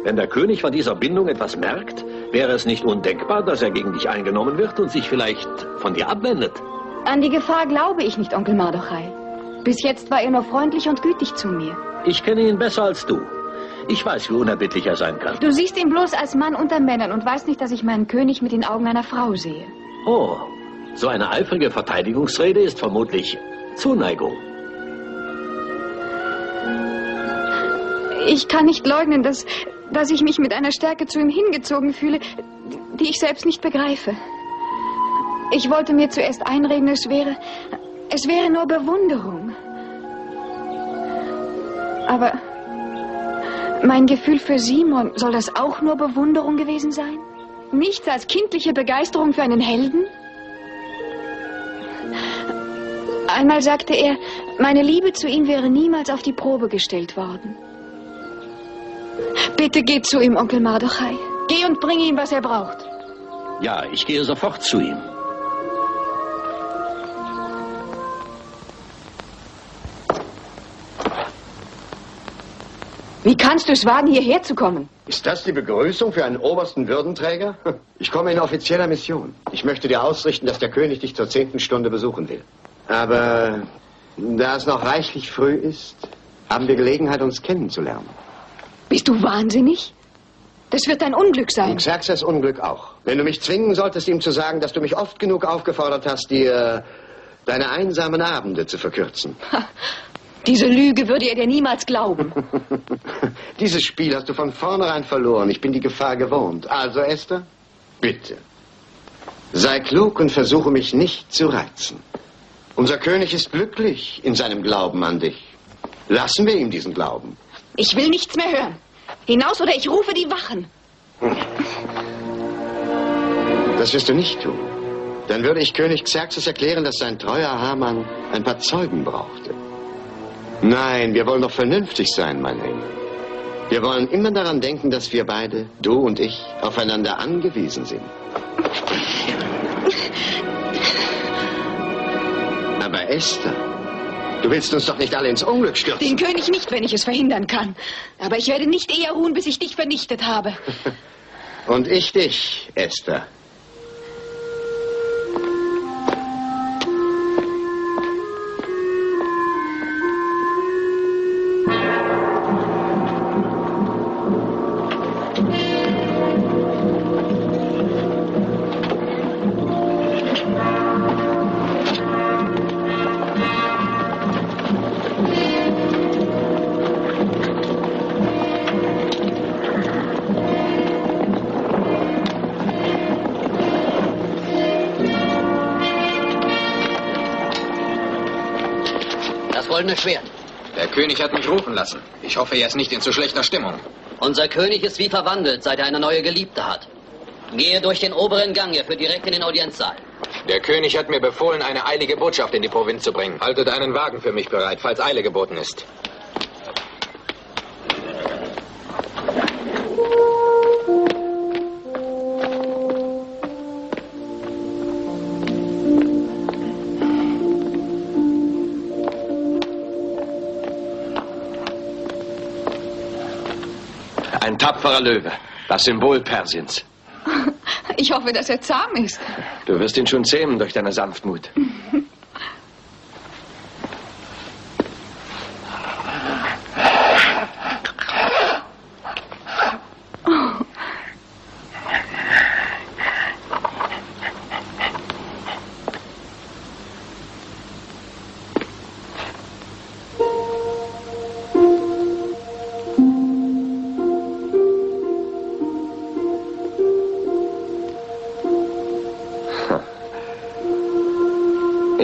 Wenn der König von dieser Bindung etwas merkt, wäre es nicht undenkbar, dass er gegen dich eingenommen wird und sich vielleicht von dir abwendet. An die Gefahr glaube ich nicht, Onkel Mardochai. Bis jetzt war er nur freundlich und gütig zu mir. Ich kenne ihn besser als du. Ich weiß, wie unerbittlich er sein kann. Du siehst ihn bloß als Mann unter Männern und weißt nicht, dass ich meinen König mit den Augen einer Frau sehe. Oh, so eine eifrige Verteidigungsrede ist vermutlich Zuneigung. Ich kann nicht leugnen, dass ich mich mit einer Stärke zu ihm hingezogen fühle, die ich selbst nicht begreife. Ich wollte mir zuerst einreden, es wäre nur Bewunderung. Aber mein Gefühl für Simon, soll das auch nur Bewunderung gewesen sein? Nichts als kindliche Begeisterung für einen Helden? Einmal sagte er, meine Liebe zu ihm wäre niemals auf die Probe gestellt worden. Bitte geh zu ihm, Onkel Mardochai. Geh und bring ihm, was er braucht. Ja, ich gehe sofort zu ihm. Wie kannst du es wagen, hierher zu kommen? Ist das die Begrüßung für einen obersten Würdenträger? Ich komme in offizieller Mission. Ich möchte dir ausrichten, dass der König dich zur 10. Stunde besuchen will. Aber da es noch reichlich früh ist, haben wir Gelegenheit, uns kennenzulernen. Bist du wahnsinnig? Das wird dein Unglück sein. Und Xerxes Unglück auch. Wenn du mich zwingen solltest, ihm zu sagen, dass du mich oft genug aufgefordert hast, dir deine einsamen Abende zu verkürzen. Diese Lüge würde er dir niemals glauben. Dieses Spiel hast du von vornherein verloren. Ich bin die Gefahr gewohnt. Also, Esther, bitte. Sei klug und versuche mich nicht zu reizen. Unser König ist glücklich in seinem Glauben an dich. Lassen wir ihm diesen Glauben. Ich will nichts mehr hören. Hinaus oder ich rufe die Wachen. Das wirst du nicht tun. Dann würde ich König Xerxes erklären, dass sein treuer Hamann ein paar Zeugen brauchte. Nein, wir wollen doch vernünftig sein, mein Engel. Wir wollen immer daran denken, dass wir beide, du und ich, aufeinander angewiesen sind. Aber Esther, du willst uns doch nicht alle ins Unglück stürzen. Den König nicht, wenn ich es verhindern kann. Aber ich werde nicht eher ruhen, bis ich dich vernichtet habe. Und ich dich, Esther. goldene Schwert. Der König hat mich rufen lassen. Ich hoffe, er ist nicht in zu schlechter Stimmung. Unser König ist wie verwandelt, seit er eine neue Geliebte hat. Gehe durch den oberen Gang, er führt direkt in den Audienzsaal. Der König hat mir befohlen, eine eilige Botschaft in die Provinz zu bringen. Haltet einen Wagen für mich bereit, falls Eile geboten ist. Ein tapferer Löwe, das Symbol Persiens. Ich hoffe, dass er zahm ist. Du wirst ihn schon zähmen durch deine Sanftmut.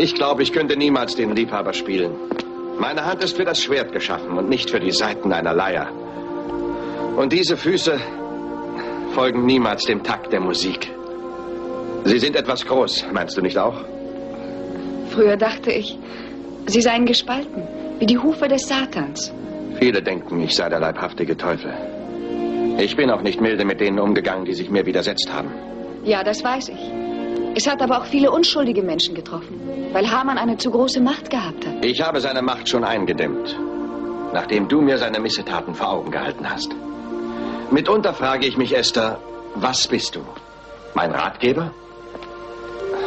Ich glaube, ich könnte niemals den Liebhaber spielen. Meine Hand ist für das Schwert geschaffen und nicht für die Saiten einer Leier. Und diese Füße folgen niemals dem Takt der Musik. Sie sind etwas groß, meinst du nicht auch? Früher dachte ich, sie seien gespalten, wie die Hufe des Satans. Viele denken, ich sei der leibhaftige Teufel. Ich bin auch nicht milde mit denen umgegangen, die sich mir widersetzt haben. Ja, das weiß ich. Es hat aber auch viele unschuldige Menschen getroffen, weil Haman eine zu große Macht gehabt hat. Ich habe seine Macht schon eingedämmt, nachdem du mir seine Missetaten vor Augen gehalten hast. Mitunter frage ich mich, Esther, was bist du? Mein Ratgeber?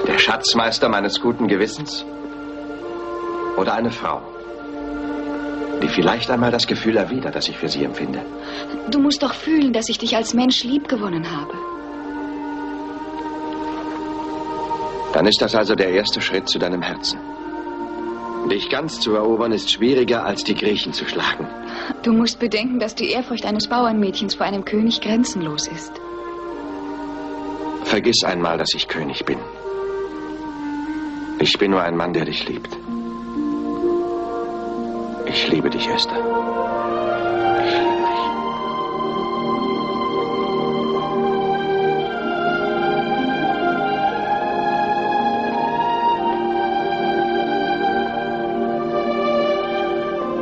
Der Schatzmeister meines guten Gewissens? Oder eine Frau, die vielleicht einmal das Gefühl erwidert, das ich für sie empfinde? Du musst doch fühlen, dass ich dich als Mensch liebgewonnen habe. Dann ist das also der erste Schritt zu deinem Herzen. Dich ganz zu erobern ist schwieriger, als die Griechen zu schlagen. Du musst bedenken, dass die Ehrfurcht eines Bauernmädchens vor einem König grenzenlos ist. Vergiss einmal, dass ich König bin. Ich bin nur ein Mann, der dich liebt. Ich liebe dich, Esther. Ich liebe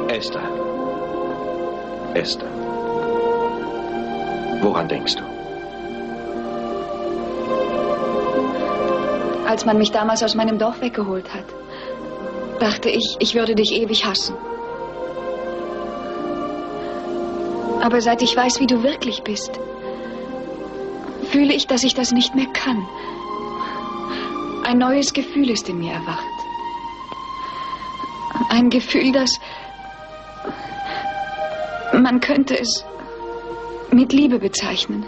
dich. Esther. Esther. Woran denkst du? Als man mich damals aus meinem Dorf weggeholt hat, dachte ich, ich würde dich ewig hassen. Aber seit ich weiß, wie du wirklich bist, fühle ich, dass ich das nicht mehr kann. Ein neues Gefühl ist in mir erwacht. Ein Gefühl, das... Man könnte es mit Liebe bezeichnen.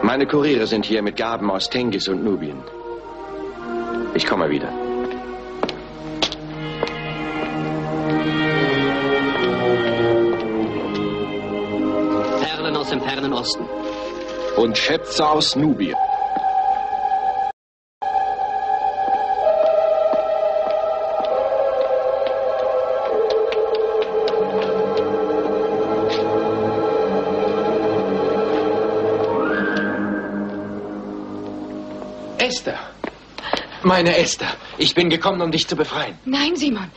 Meine Kuriere sind hier mit Gaben aus Tengis und Nubien. Ich komme wieder. Perlen aus dem fernen Osten. Und Schätze aus Nubien. Esther. Meine Esther. Ich bin gekommen, um dich zu befreien. Nein, Simon.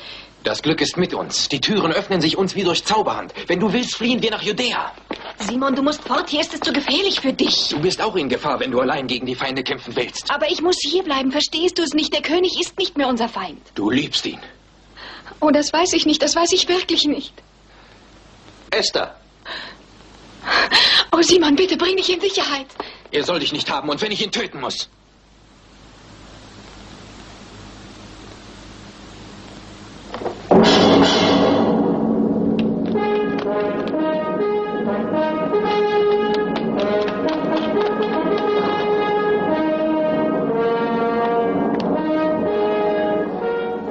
Das Glück ist mit uns. Die Türen öffnen sich uns wie durch Zauberhand. Wenn du willst, fliehen wir nach Judäa. Simon, du musst fort. Hier ist es zu gefährlich für dich. Du bist auch in Gefahr, wenn du allein gegen die Feinde kämpfen willst. Aber ich muss hier bleiben. Verstehst du es nicht? Der König ist nicht mehr unser Feind. Du liebst ihn. Oh, das weiß ich nicht. Das weiß ich wirklich nicht. Esther. Oh, Simon, bitte bring dich in Sicherheit. Er soll dich nicht haben, und wenn ich ihn töten muss.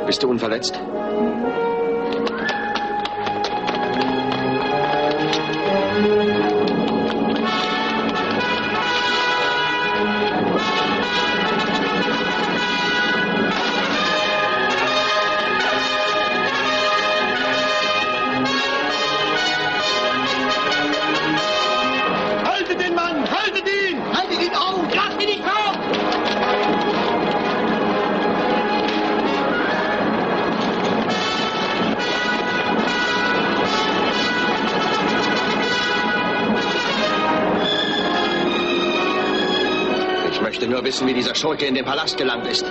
Bist du unverletzt? Haltet den Mann! Haltet ihn! Haltet ihn auf! Lasst ihn nicht auf! Ich möchte nur wissen, wie dieser Schurke in den Palast gelangt ist.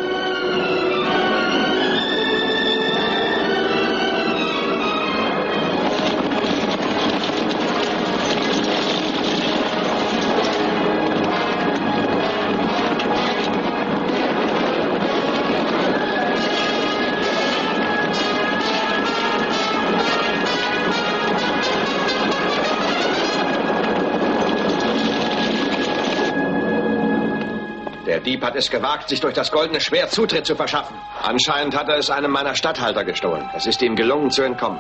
Der Dieb hat es gewagt, sich durch das goldene Schwert Zutritt zu verschaffen. Anscheinend hat er es einem meiner Statthalter gestohlen. Es ist ihm gelungen zu entkommen.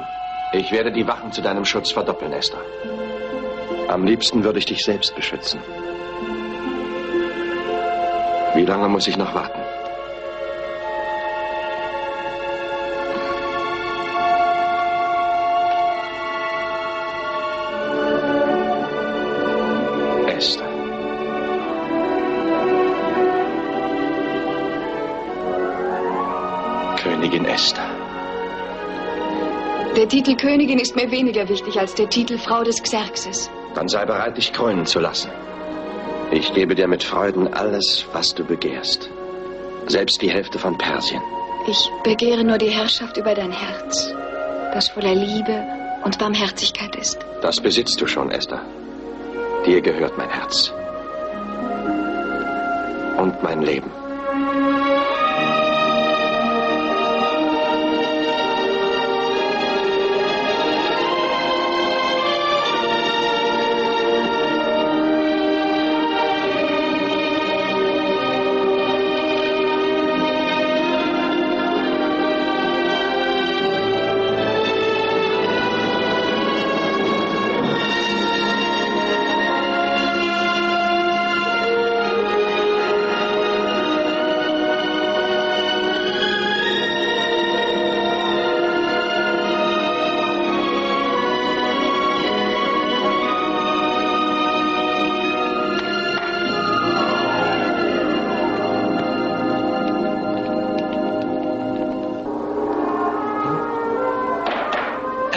Ich werde die Wachen zu deinem Schutz verdoppeln, Esther. Am liebsten würde ich dich selbst beschützen. Wie lange muss ich noch warten? Esther. Königin Esther. Der Titel Königin ist mir weniger wichtig als der Titel Frau des Xerxes. Dann sei bereit, dich krönen zu lassen. Ich gebe dir mit Freuden alles, was du begehrst. Selbst die Hälfte von Persien. Ich begehre nur die Herrschaft über dein Herz, das voller Liebe und Barmherzigkeit ist. Das besitzt du schon, Esther. Dir gehört mein Herz. Und mein Leben.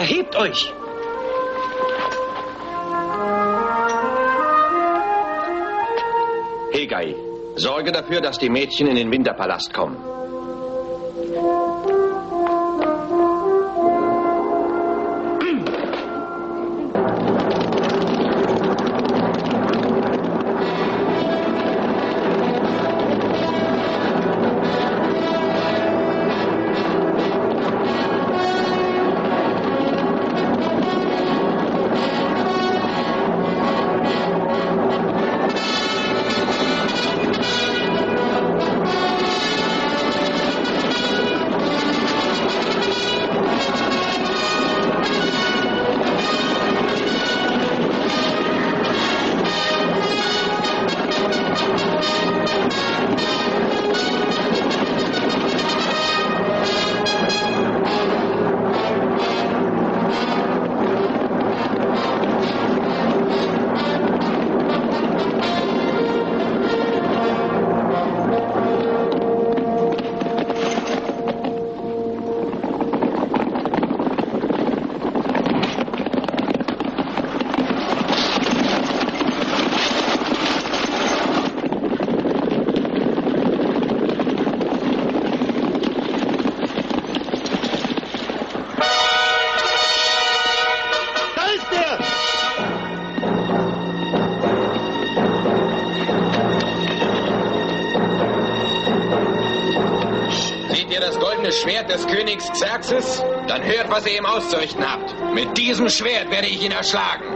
Erhebt euch! Hegai, sorge dafür, dass die Mädchen in den Winterpalast kommen. Schwert des Königs Xerxes? Dann hört, was ihr ihm auszurichten habt. Mit diesem Schwert werde ich ihn erschlagen.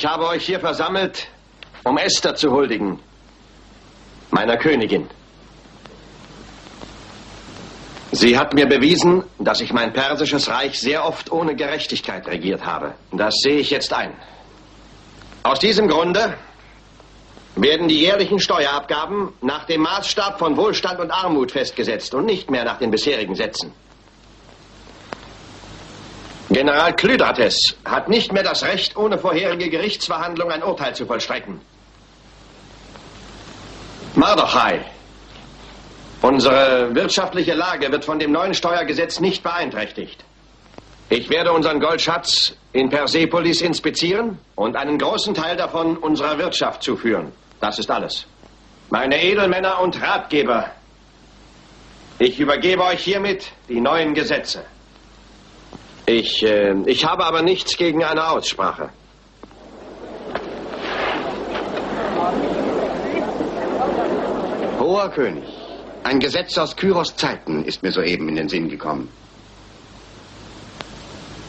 Ich habe euch hier versammelt, um Esther zu huldigen, meiner Königin. Sie hat mir bewiesen, dass ich mein persisches Reich sehr oft ohne Gerechtigkeit regiert habe. Das sehe ich jetzt ein. Aus diesem Grunde werden die jährlichen Steuerabgaben nach dem Maßstab von Wohlstand und Armut festgesetzt und nicht mehr nach den bisherigen Sätzen. General Klydrates hat nicht mehr das Recht, ohne vorherige Gerichtsverhandlung ein Urteil zu vollstrecken. Mardochai, unsere wirtschaftliche Lage wird von dem neuen Steuergesetz nicht beeinträchtigt. Ich werde unseren Goldschatz in Persepolis inspizieren und einen großen Teil davon unserer Wirtschaft zuführen. Das ist alles. Meine Edelmänner und Ratgeber, ich übergebe euch hiermit die neuen Gesetze. Ich habe aber nichts gegen eine Aussprache. Hoher König, ein Gesetz aus Kyros Zeiten ist mir soeben in den Sinn gekommen.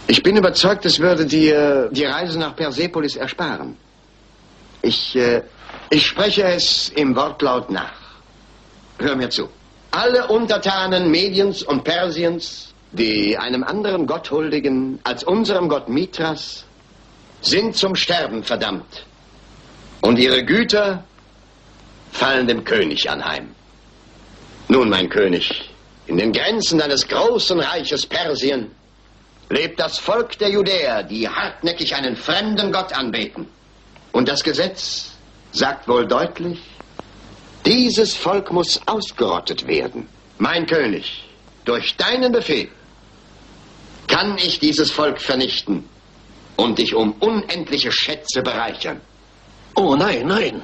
Ich bin überzeugt, es würde dir die Reise nach Persepolis ersparen. Ich spreche es im Wortlaut nach. Hör mir zu. Alle Untertanen Mediens und Persiens, die einem anderen Gott huldigen als unserem Gott Mithras, sind zum Sterben verdammt. Und ihre Güter fallen dem König anheim. Nun, mein König, in den Grenzen deines großen Reiches Persien lebt das Volk der Judäer, die hartnäckig einen fremden Gott anbeten. Und das Gesetz sagt wohl deutlich, dieses Volk muss ausgerottet werden. Mein König, durch deinen Befehl kann ich dieses Volk vernichten und dich um unendliche Schätze bereichern. Oh nein, nein.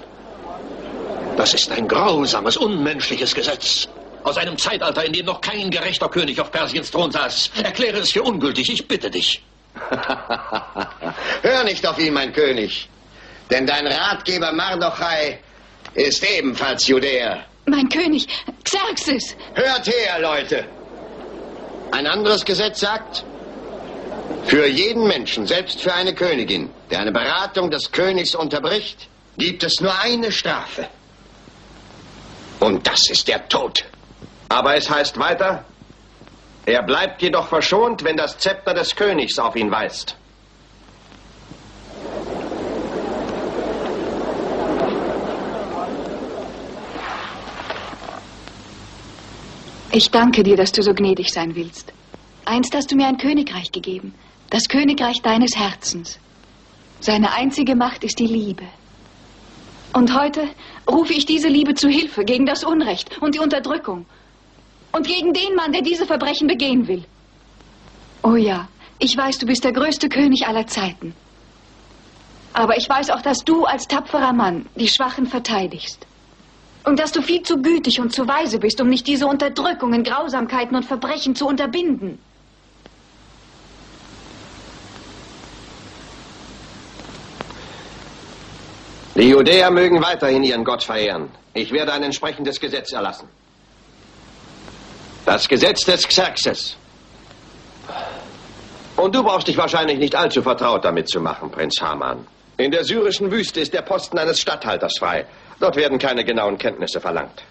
Das ist ein grausames, unmenschliches Gesetz. Aus einem Zeitalter, in dem noch kein gerechter König auf Persiens Thron saß. Erkläre es für ungültig, ich bitte dich. Hör nicht auf ihn, mein König. Denn dein Ratgeber Mardochai ist ebenfalls Judäer. Mein König, Xerxes! Hört her, Leute! Ein anderes Gesetz sagt, für jeden Menschen, selbst für eine Königin, der eine Beratung des Königs unterbricht, gibt es nur eine Strafe. Und das ist der Tod. Aber es heißt weiter, er bleibt jedoch verschont, wenn das Zepter des Königs auf ihn weist. Ich danke dir, dass du so gnädig sein willst. Einst hast du mir ein Königreich gegeben, das Königreich deines Herzens. Seine einzige Macht ist die Liebe. Und heute rufe ich diese Liebe zu Hilfe gegen das Unrecht und die Unterdrückung und gegen den Mann, der diese Verbrechen begehen will. Oh ja, ich weiß, du bist der größte König aller Zeiten. Aber ich weiß auch, dass du als tapferer Mann die Schwachen verteidigst. Und dass du viel zu gütig und zu weise bist, um nicht diese Unterdrückungen, Grausamkeiten und Verbrechen zu unterbinden. Die Judäer mögen weiterhin ihren Gott verehren. Ich werde ein entsprechendes Gesetz erlassen. Das Gesetz des Xerxes. Und du brauchst dich wahrscheinlich nicht allzu vertraut damit zu machen, Prinz Haman. In der syrischen Wüste ist der Posten eines Statthalters frei. Dort werden keine genauen Kenntnisse verlangt.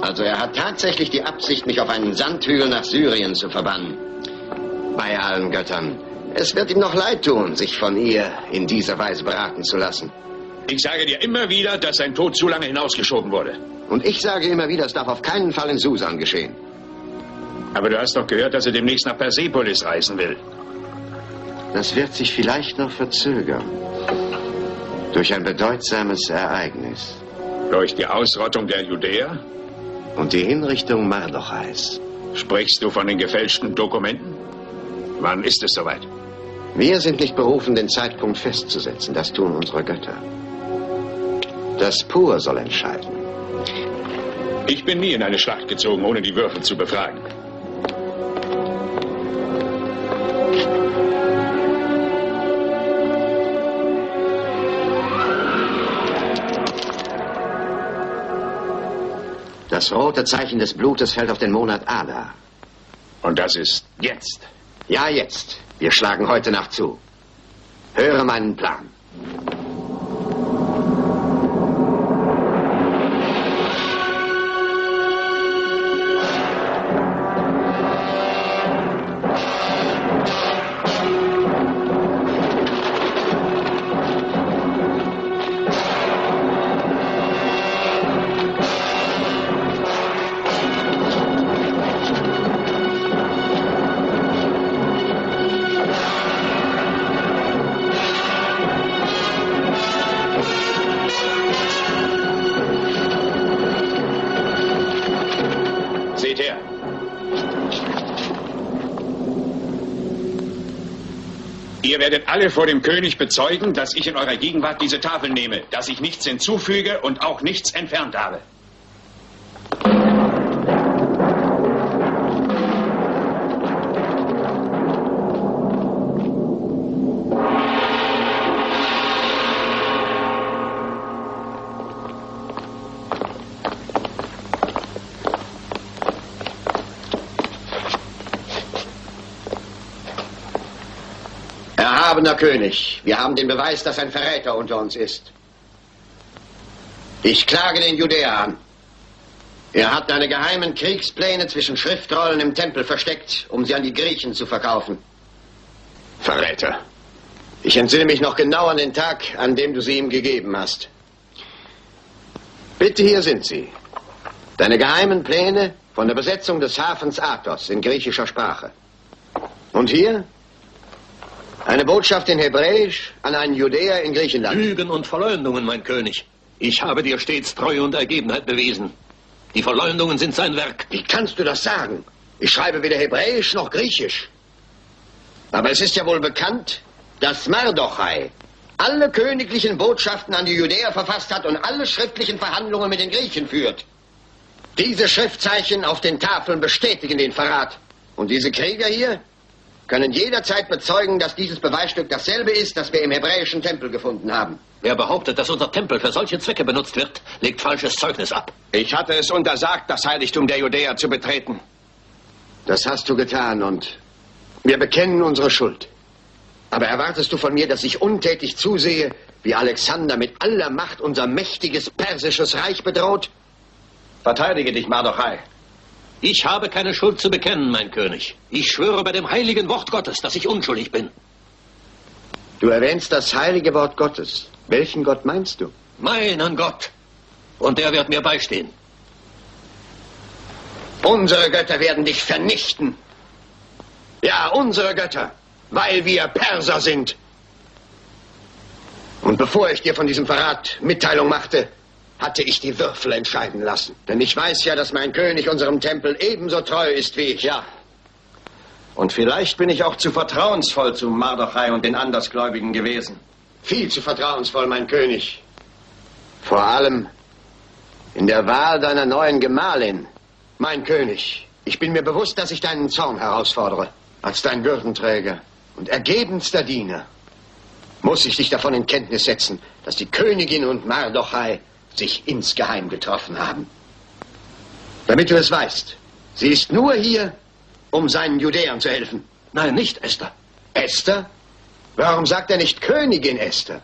Also er hat tatsächlich die Absicht, mich auf einen Sandhügel nach Syrien zu verbannen. Bei allen Göttern. Es wird ihm noch leid tun, sich von ihr in dieser Weise beraten zu lassen. Ich sage dir immer wieder, dass sein Tod zu lange hinausgeschoben wurde. Und ich sage immer wieder, es darf auf keinen Fall in Susan geschehen. Aber du hast doch gehört, dass er demnächst nach Persepolis reisen will. Das wird sich vielleicht noch verzögern. Durch ein bedeutsames Ereignis. Durch die Ausrottung der Judäer? Und die Hinrichtung Mardochais. Sprichst du von den gefälschten Dokumenten? Wann ist es soweit? Wir sind nicht berufen, den Zeitpunkt festzusetzen. Das tun unsere Götter. Das Pur soll entscheiden. Ich bin nie in eine Schlacht gezogen, ohne die Würfel zu befragen. Das rote Zeichen des Blutes fällt auf den Monat Adar. Und das ist jetzt? Ja, jetzt. Wir schlagen heute Nacht zu. Höre meinen Plan. Seht her. Ihr werdet alle vor dem König bezeugen, dass ich in eurer Gegenwart diese Tafel nehme, dass ich nichts hinzufüge und auch nichts entfernt habe. Erhabener König, wir haben den Beweis, dass ein Verräter unter uns ist. Ich klage den Judäer an. Er hat deine geheimen Kriegspläne zwischen Schriftrollen im Tempel versteckt, um sie an die Griechen zu verkaufen. Verräter. Ich entsinne mich noch genau an den Tag, an dem du sie ihm gegeben hast. Bitte, hier sind sie. Deine geheimen Pläne von der Besetzung des Hafens Athos in griechischer Sprache. Und hier eine Botschaft in Hebräisch an einen Judäer in Griechenland. Lügen und Verleumdungen, mein König. Ich habe dir stets Treue und Ergebenheit bewiesen. Die Verleumdungen sind sein Werk. Wie kannst du das sagen? Ich schreibe weder Hebräisch noch Griechisch. Aber es ist ja wohl bekannt, dass Mardochai alle königlichen Botschaften an die Judäer verfasst hat und alle schriftlichen Verhandlungen mit den Griechen führt. Diese Schriftzeichen auf den Tafeln bestätigen den Verrat. Und diese Krieger hier können jederzeit bezeugen, dass dieses Beweisstück dasselbe ist, das wir im hebräischen Tempel gefunden haben. Wer behauptet, dass unser Tempel für solche Zwecke benutzt wird, legt falsches Zeugnis ab. Ich hatte es untersagt, das Heiligtum der Judäer zu betreten. Das hast du getan und wir bekennen unsere Schuld. Aber erwartest du von mir, dass ich untätig zusehe, wie Alexander mit aller Macht unser mächtiges persisches Reich bedroht? Verteidige dich, Mardochai. Ich habe keine Schuld zu bekennen, mein König. Ich schwöre bei dem heiligen Wort Gottes, dass ich unschuldig bin. Du erwähnst das heilige Wort Gottes. Welchen Gott meinst du? Meinen Gott. Und der wird mir beistehen. Unsere Götter werden dich vernichten. Ja, unsere Götter, weil wir Perser sind. Und bevor ich dir von diesem Verrat Mitteilung machte, hatte ich die Würfel entscheiden lassen. Denn ich weiß ja, dass mein König unserem Tempel ebenso treu ist wie ich. Ja. Und vielleicht bin ich auch zu vertrauensvoll zu Mardochai und den Andersgläubigen gewesen. Viel zu vertrauensvoll, mein König. Vor allem in der Wahl deiner neuen Gemahlin. Mein König, ich bin mir bewusst, dass ich deinen Zorn herausfordere. Als dein Würdenträger und ergebenster Diener muss ich dich davon in Kenntnis setzen, dass die Königin und Mardochai sich insgeheim getroffen haben. Damit du es weißt, sie ist nur hier, um seinen Judäern zu helfen. Nein, nicht Esther. Esther? Warum sagt er nicht Königin Esther?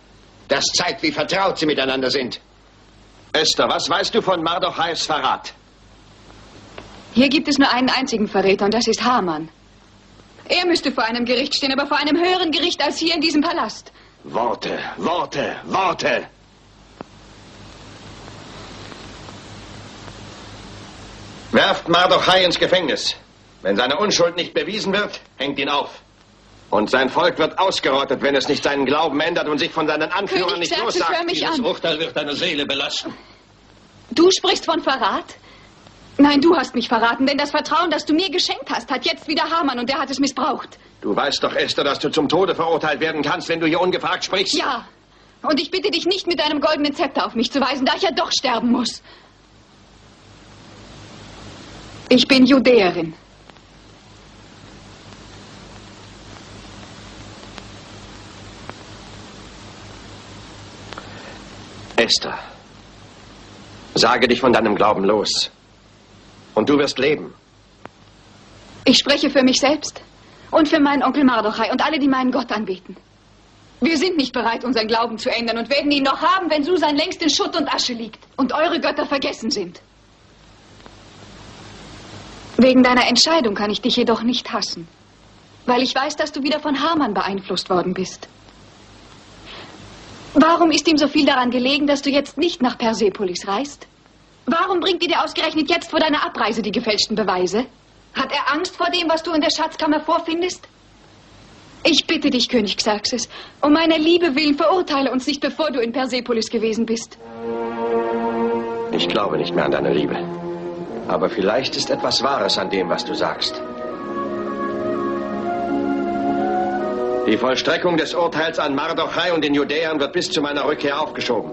Das zeigt, wie vertraut sie miteinander sind. Esther, was weißt du von Mardochais Verrat? Hier gibt es nur einen einzigen Verräter und das ist Haman. Er müsste vor einem Gericht stehen, aber vor einem höheren Gericht als hier in diesem Palast. Worte, Worte, Worte. Werft Mardochai ins Gefängnis. Wenn seine Unschuld nicht bewiesen wird, hängt ihn auf. Und sein Volk wird ausgerottet, wenn es nicht seinen Glauben ändert und sich von seinen Anführern nicht lossagt. Hör mich Dieses an. Urteil wird deine Seele belasten. Du sprichst von Verrat? Nein, du hast mich verraten, denn das Vertrauen, das du mir geschenkt hast, hat jetzt wieder Haman und der hat es missbraucht. Du weißt doch, Esther, dass du zum Tode verurteilt werden kannst, wenn du hier ungefragt sprichst. Ja, und ich bitte dich nicht mit deinem goldenen Zepter auf mich zu weisen, da ich ja doch sterben muss. Ich bin Judäerin. Esther, sage dich von deinem Glauben los. Und du wirst leben. Ich spreche für mich selbst. Und für meinen Onkel Mardochai und alle, die meinen Gott anbeten. Wir sind nicht bereit, unseren Glauben zu ändern und werden ihn noch haben, wenn Susan längst in Schutt und Asche liegt und eure Götter vergessen sind. Wegen deiner Entscheidung kann ich dich jedoch nicht hassen, weil ich weiß, dass du wieder von Haman beeinflusst worden bist. Warum ist ihm so viel daran gelegen, dass du jetzt nicht nach Persepolis reist? Warum bringt dir ausgerechnet jetzt vor deiner Abreise die gefälschten Beweise? Hat er Angst vor dem, was du in der Schatzkammer vorfindest? Ich bitte dich, König Xerxes, um meiner Liebe willen, verurteile uns nicht, bevor du in Persepolis gewesen bist. Ich glaube nicht mehr an deine Liebe. Aber vielleicht ist etwas Wahres an dem, was du sagst. Die Vollstreckung des Urteils an Mardochai und den Judäern wird bis zu meiner Rückkehr aufgeschoben.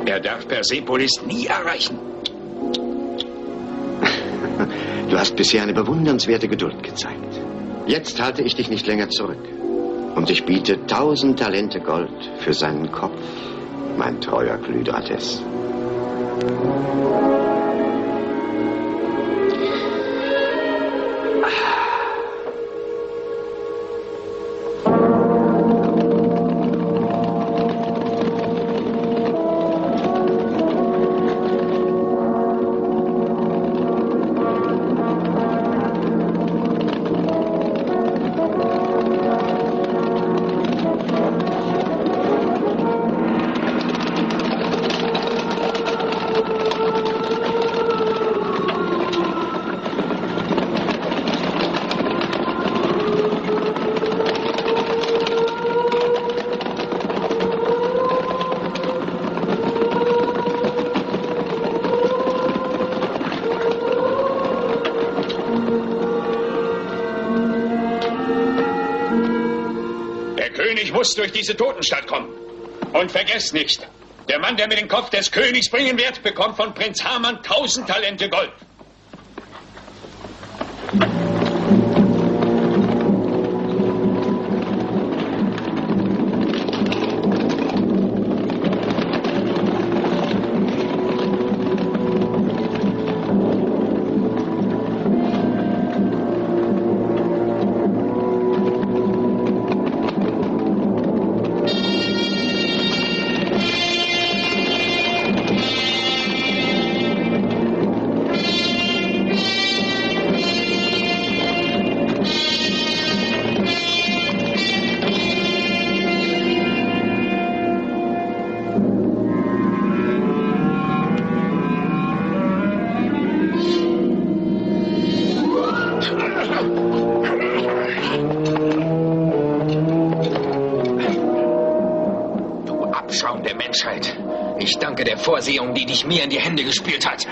Er darf Persepolis nie erreichen. Du hast bisher eine bewundernswerte Geduld gezeigt. Jetzt halte ich dich nicht länger zurück. Und ich biete 1000 Talente Gold für seinen Kopf, mein treuer Klydrates. Durch diese Totenstadt kommen. Und vergesst nicht, der Mann, der mir den Kopf des Königs bringen wird, bekommt von Prinz Haman 1000 Talente Gold. Ich danke der Vorsehung, die dich mir in die Hände gespielt hat.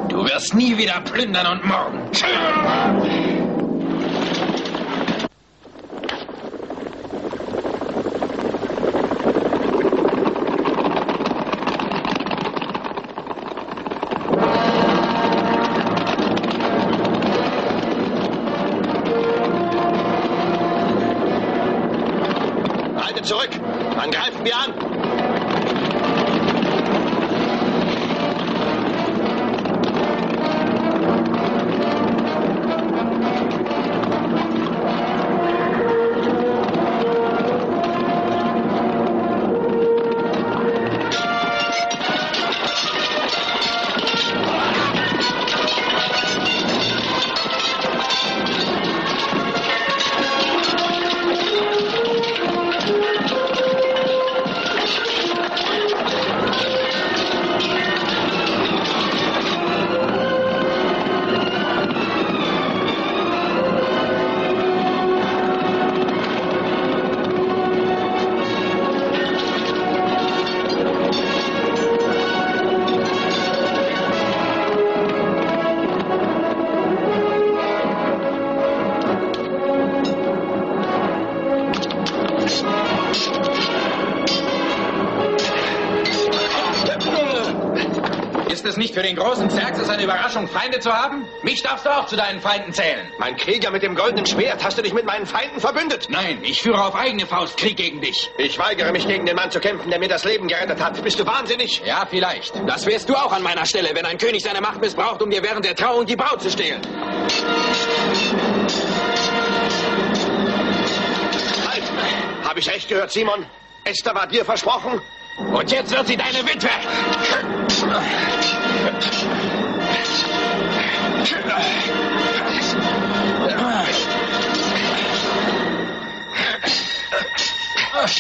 Du wirst nie wieder plündern und morden. Haltet zurück! Dann greifen wir an! es nicht für den großen Xerxes eine Überraschung, Feinde zu haben? Mich darfst du auch zu deinen Feinden zählen. Mein Krieger mit dem goldenen Schwert, hast du dich mit meinen Feinden verbündet? Nein, ich führe auf eigene Faust Krieg gegen dich. Ich weigere mich, gegen den Mann zu kämpfen, der mir das Leben gerettet hat. Bist du wahnsinnig? Ja, vielleicht. Das wärst du auch an meiner Stelle, wenn ein König seine Macht missbraucht, um dir während der Trauung die Braut zu stehlen. Halt! Habe ich recht gehört, Simon? Esther war dir versprochen? Und jetzt wird sie deine Witwe.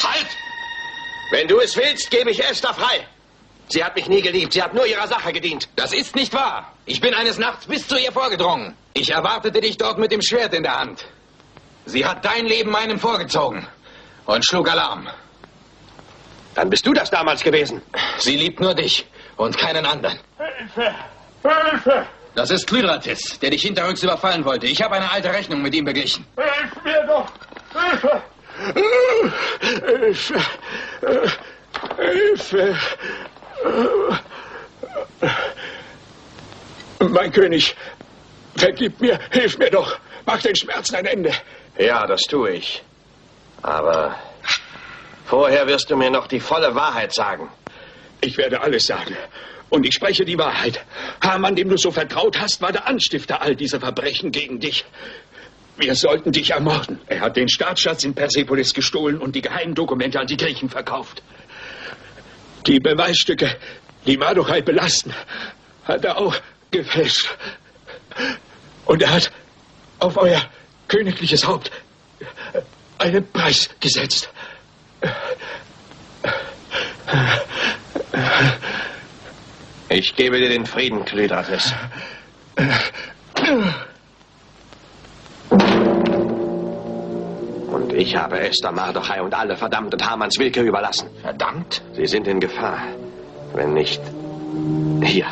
Halt! Wenn du es willst, gebe ich Esther frei. Sie hat mich nie geliebt. Sie hat nur ihrer Sache gedient. Das ist nicht wahr. Ich bin eines Nachts bis zu ihr vorgedrungen. Ich erwartete dich dort mit dem Schwert in der Hand. Sie hat dein Leben meinem vorgezogen und schlug Alarm. Dann bist du das damals gewesen. Sie liebt nur dich und keinen anderen. Hilfe! Hilfe! Das ist Klyratis, der dich hinterrücks überfallen wollte. Ich habe eine alte Rechnung mit ihm beglichen. Hilf mir doch! Hilfe! Hilfe! Hilfe! Mein König, vergib mir, hilf mir doch. Mach den Schmerzen ein Ende. Ja, das tue ich. Aber vorher wirst du mir noch die volle Wahrheit sagen. Ich werde alles sagen. Und ich spreche die Wahrheit. Haman, dem du so vertraut hast, war der Anstifter all dieser Verbrechen gegen dich. Wir sollten dich ermorden. Er hat den Staatsschatz in Persepolis gestohlen und die geheimen Dokumente an die Griechen verkauft. Die Beweisstücke, die Mardochai belasten, hat er auch gefälscht. Und er hat auf euer königliches Haupt einen Preis gesetzt. Ich gebe dir den Frieden, Klyratis. Und ich habe Esther, Mardochai und alle verdammt und Hamans Willkür überlassen. Verdammt? Sie sind in Gefahr. Wenn nicht... Hier.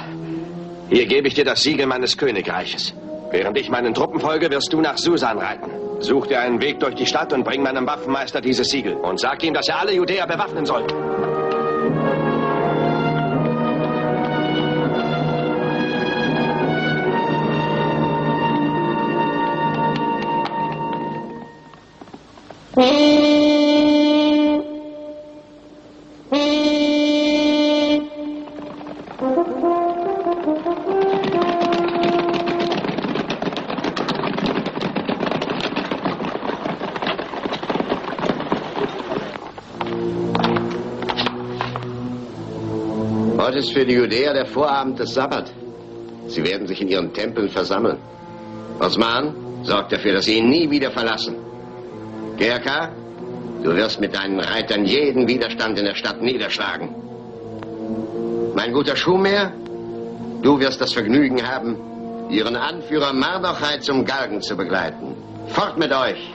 Hier gebe ich dir das Siegel meines Königreiches. Während ich meinen Truppen folge, wirst du nach Susan reiten. Such dir einen Weg durch die Stadt und bring meinem Waffenmeister dieses Siegel. Und sag ihm, dass er alle Judäer bewaffnen soll. Heute ist für die Judäer der Vorabend des Sabbat. Sie werden sich in ihren Tempeln versammeln. Osman, sorgt dafür, dass sie ihn nie wieder verlassen. Gerka, du wirst mit deinen Reitern jeden Widerstand in der Stadt niederschlagen. Mein guter Schumer, du wirst das Vergnügen haben, ihren Anführer Mardochai zum Galgen zu begleiten. Fort mit euch!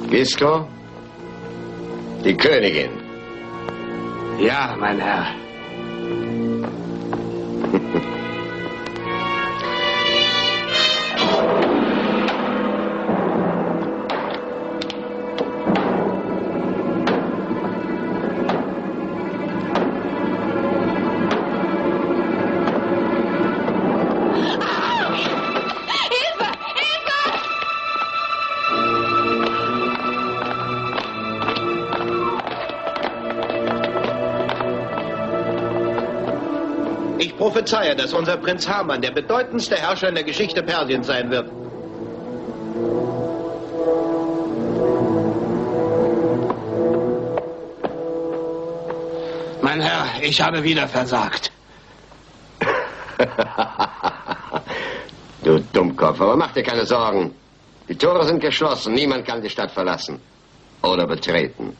Gisco, die Königin. Ja, mein Herr. Ich prophezeie, dass unser Prinz Haman der bedeutendste Herrscher in der Geschichte Persiens sein wird. Mein Herr, ich habe wieder versagt. Du Dummkopf, aber mach dir keine Sorgen. Die Tore sind geschlossen, niemand kann die Stadt verlassen. Oder betreten.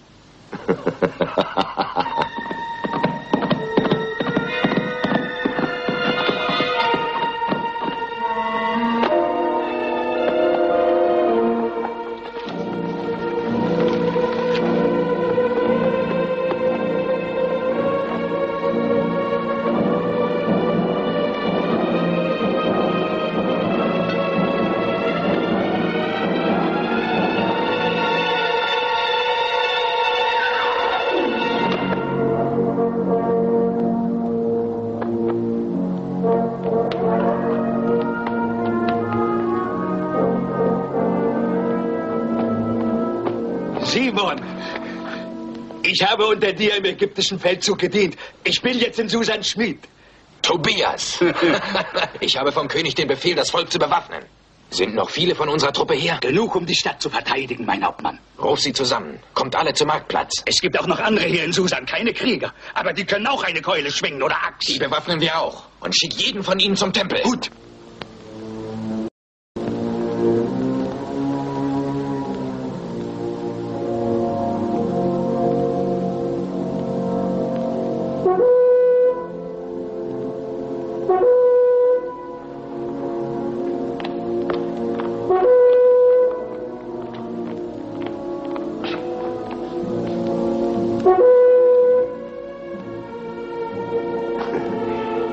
Simon, ich habe unter dir im ägyptischen Feldzug gedient. Ich bin jetzt in Susans Schmied. Tobias, ich habe vom König den Befehl, das Volk zu bewaffnen. Sind noch viele von unserer Truppe hier? Genug, um die Stadt zu verteidigen, mein Hauptmann. Ruf sie zusammen. Kommt alle zum Marktplatz. Es gibt auch noch andere hier in Susan, keine Krieger. Aber die können auch eine Keule schwingen oder Axt. Die bewaffnen wir auch. Und schick jeden von ihnen zum Tempel. Gut.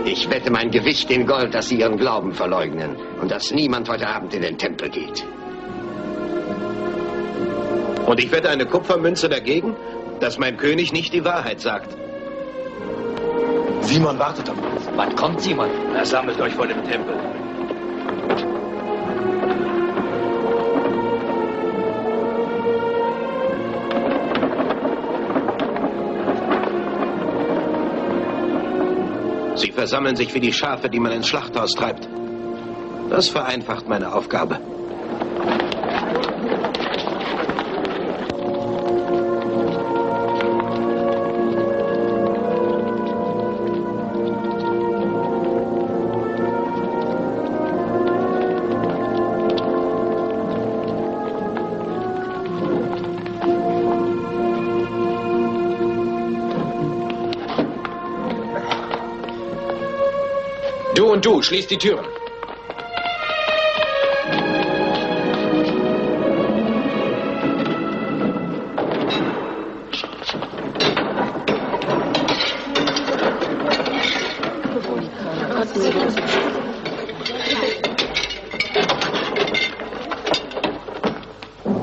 Ich wette mein Gewicht in Gold, dass Sie Ihren Glauben verleugnen und dass niemand heute Abend in den Tempel geht. Und ich wette eine Kupfermünze dagegen, dass mein König nicht die Wahrheit sagt. Simon wartet auf uns. Wann kommt Simon? Na, sammelt euch vor dem Tempel. Sie versammeln sich wie die Schafe, die man ins Schlachthaus treibt. Das vereinfacht meine Aufgabe. Du und du, schließt die Türen.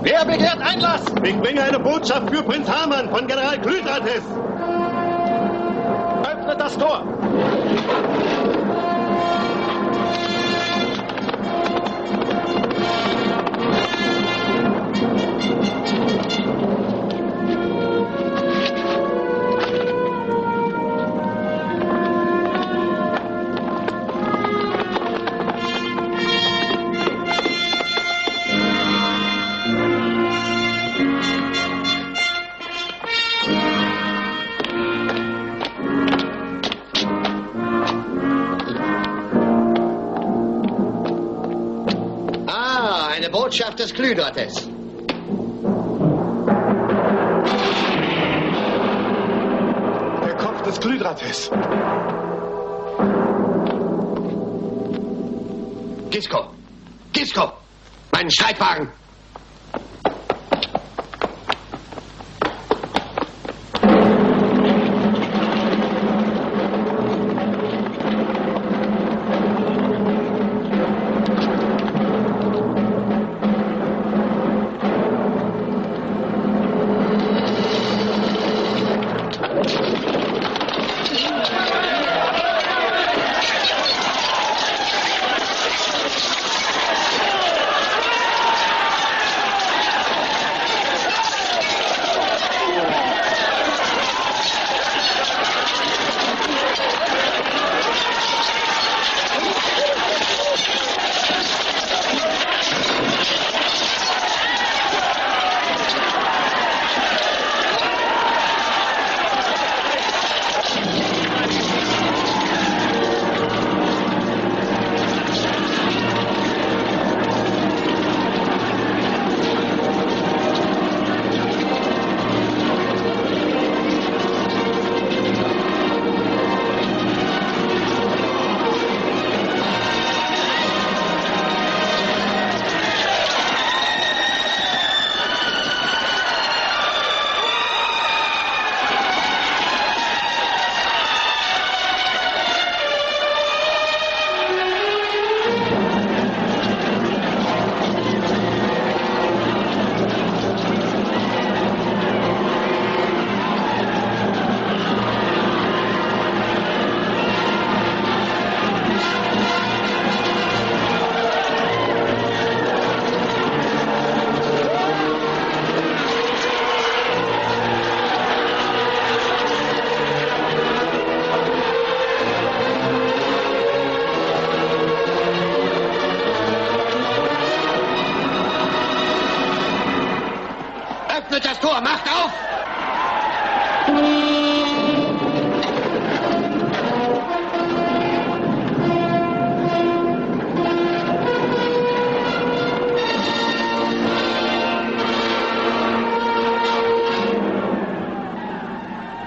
Wer begehrt Einlass? Ich bringe eine Botschaft für Prinz Hamann von General Klydrates. Öffnet das Tor! Botschaft des Klydrates. Der Kopf des Klydrates. Gisco! Gisco! Meinen Streitwagen!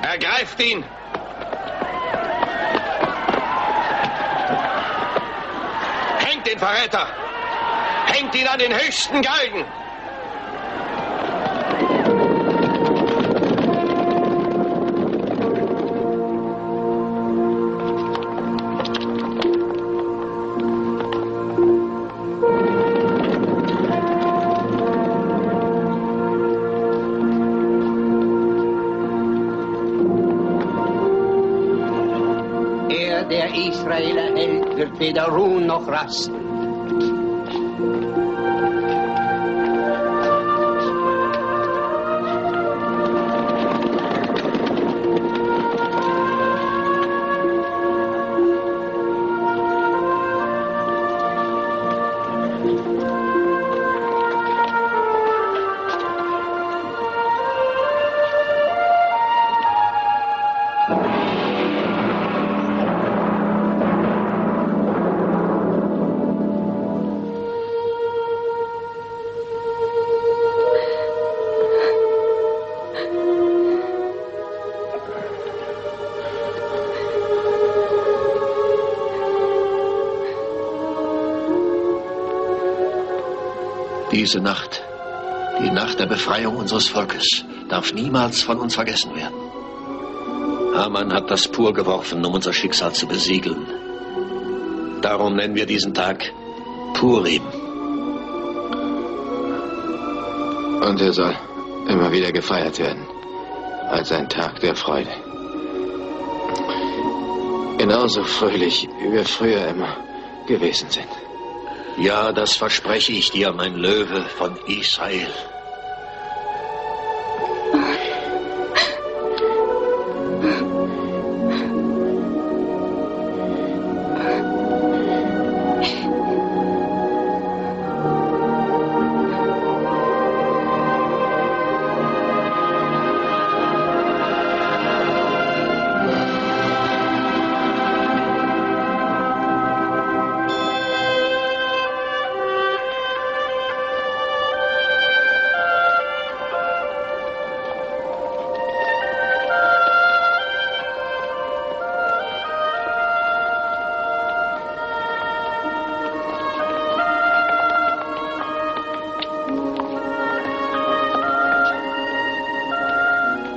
Ergreift ihn! Hängt den Verräter! Hängt ihn an den höchsten Galgen! Der Israeler Held wird weder ruhen noch rasten. Diese Nacht, die Nacht der Befreiung unseres Volkes, darf niemals von uns vergessen werden. Haman hat das Pur geworfen, um unser Schicksal zu besiegeln. Darum nennen wir diesen Tag Purim. Und er soll immer wieder gefeiert werden, als ein Tag der Freude. Genauso fröhlich, wie wir früher immer gewesen sind. Ja, das verspreche ich dir, mein Löwe von Israel.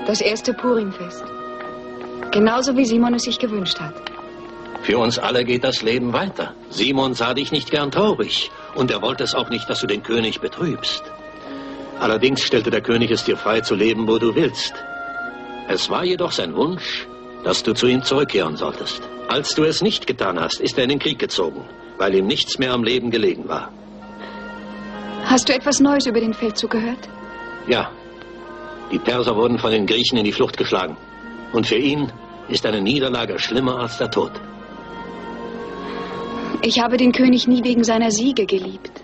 Das erste Purimfest. Genauso wie Simon es sich gewünscht hat. Für uns alle geht das Leben weiter. Simon sah dich nicht gern traurig. Und er wollte es auch nicht, dass du den König betrübst. Allerdings stellte der König es dir frei zu leben, wo du willst. Es war jedoch sein Wunsch, dass du zu ihm zurückkehren solltest. Als du es nicht getan hast, ist er in den Krieg gezogen, weil ihm nichts mehr am Leben gelegen war. Hast du etwas Neues über den Feldzug gehört? Ja. Die Perser wurden von den Griechen in die Flucht geschlagen. Und für ihn ist eine Niederlage schlimmer als der Tod. Ich habe den König nie wegen seiner Siege geliebt.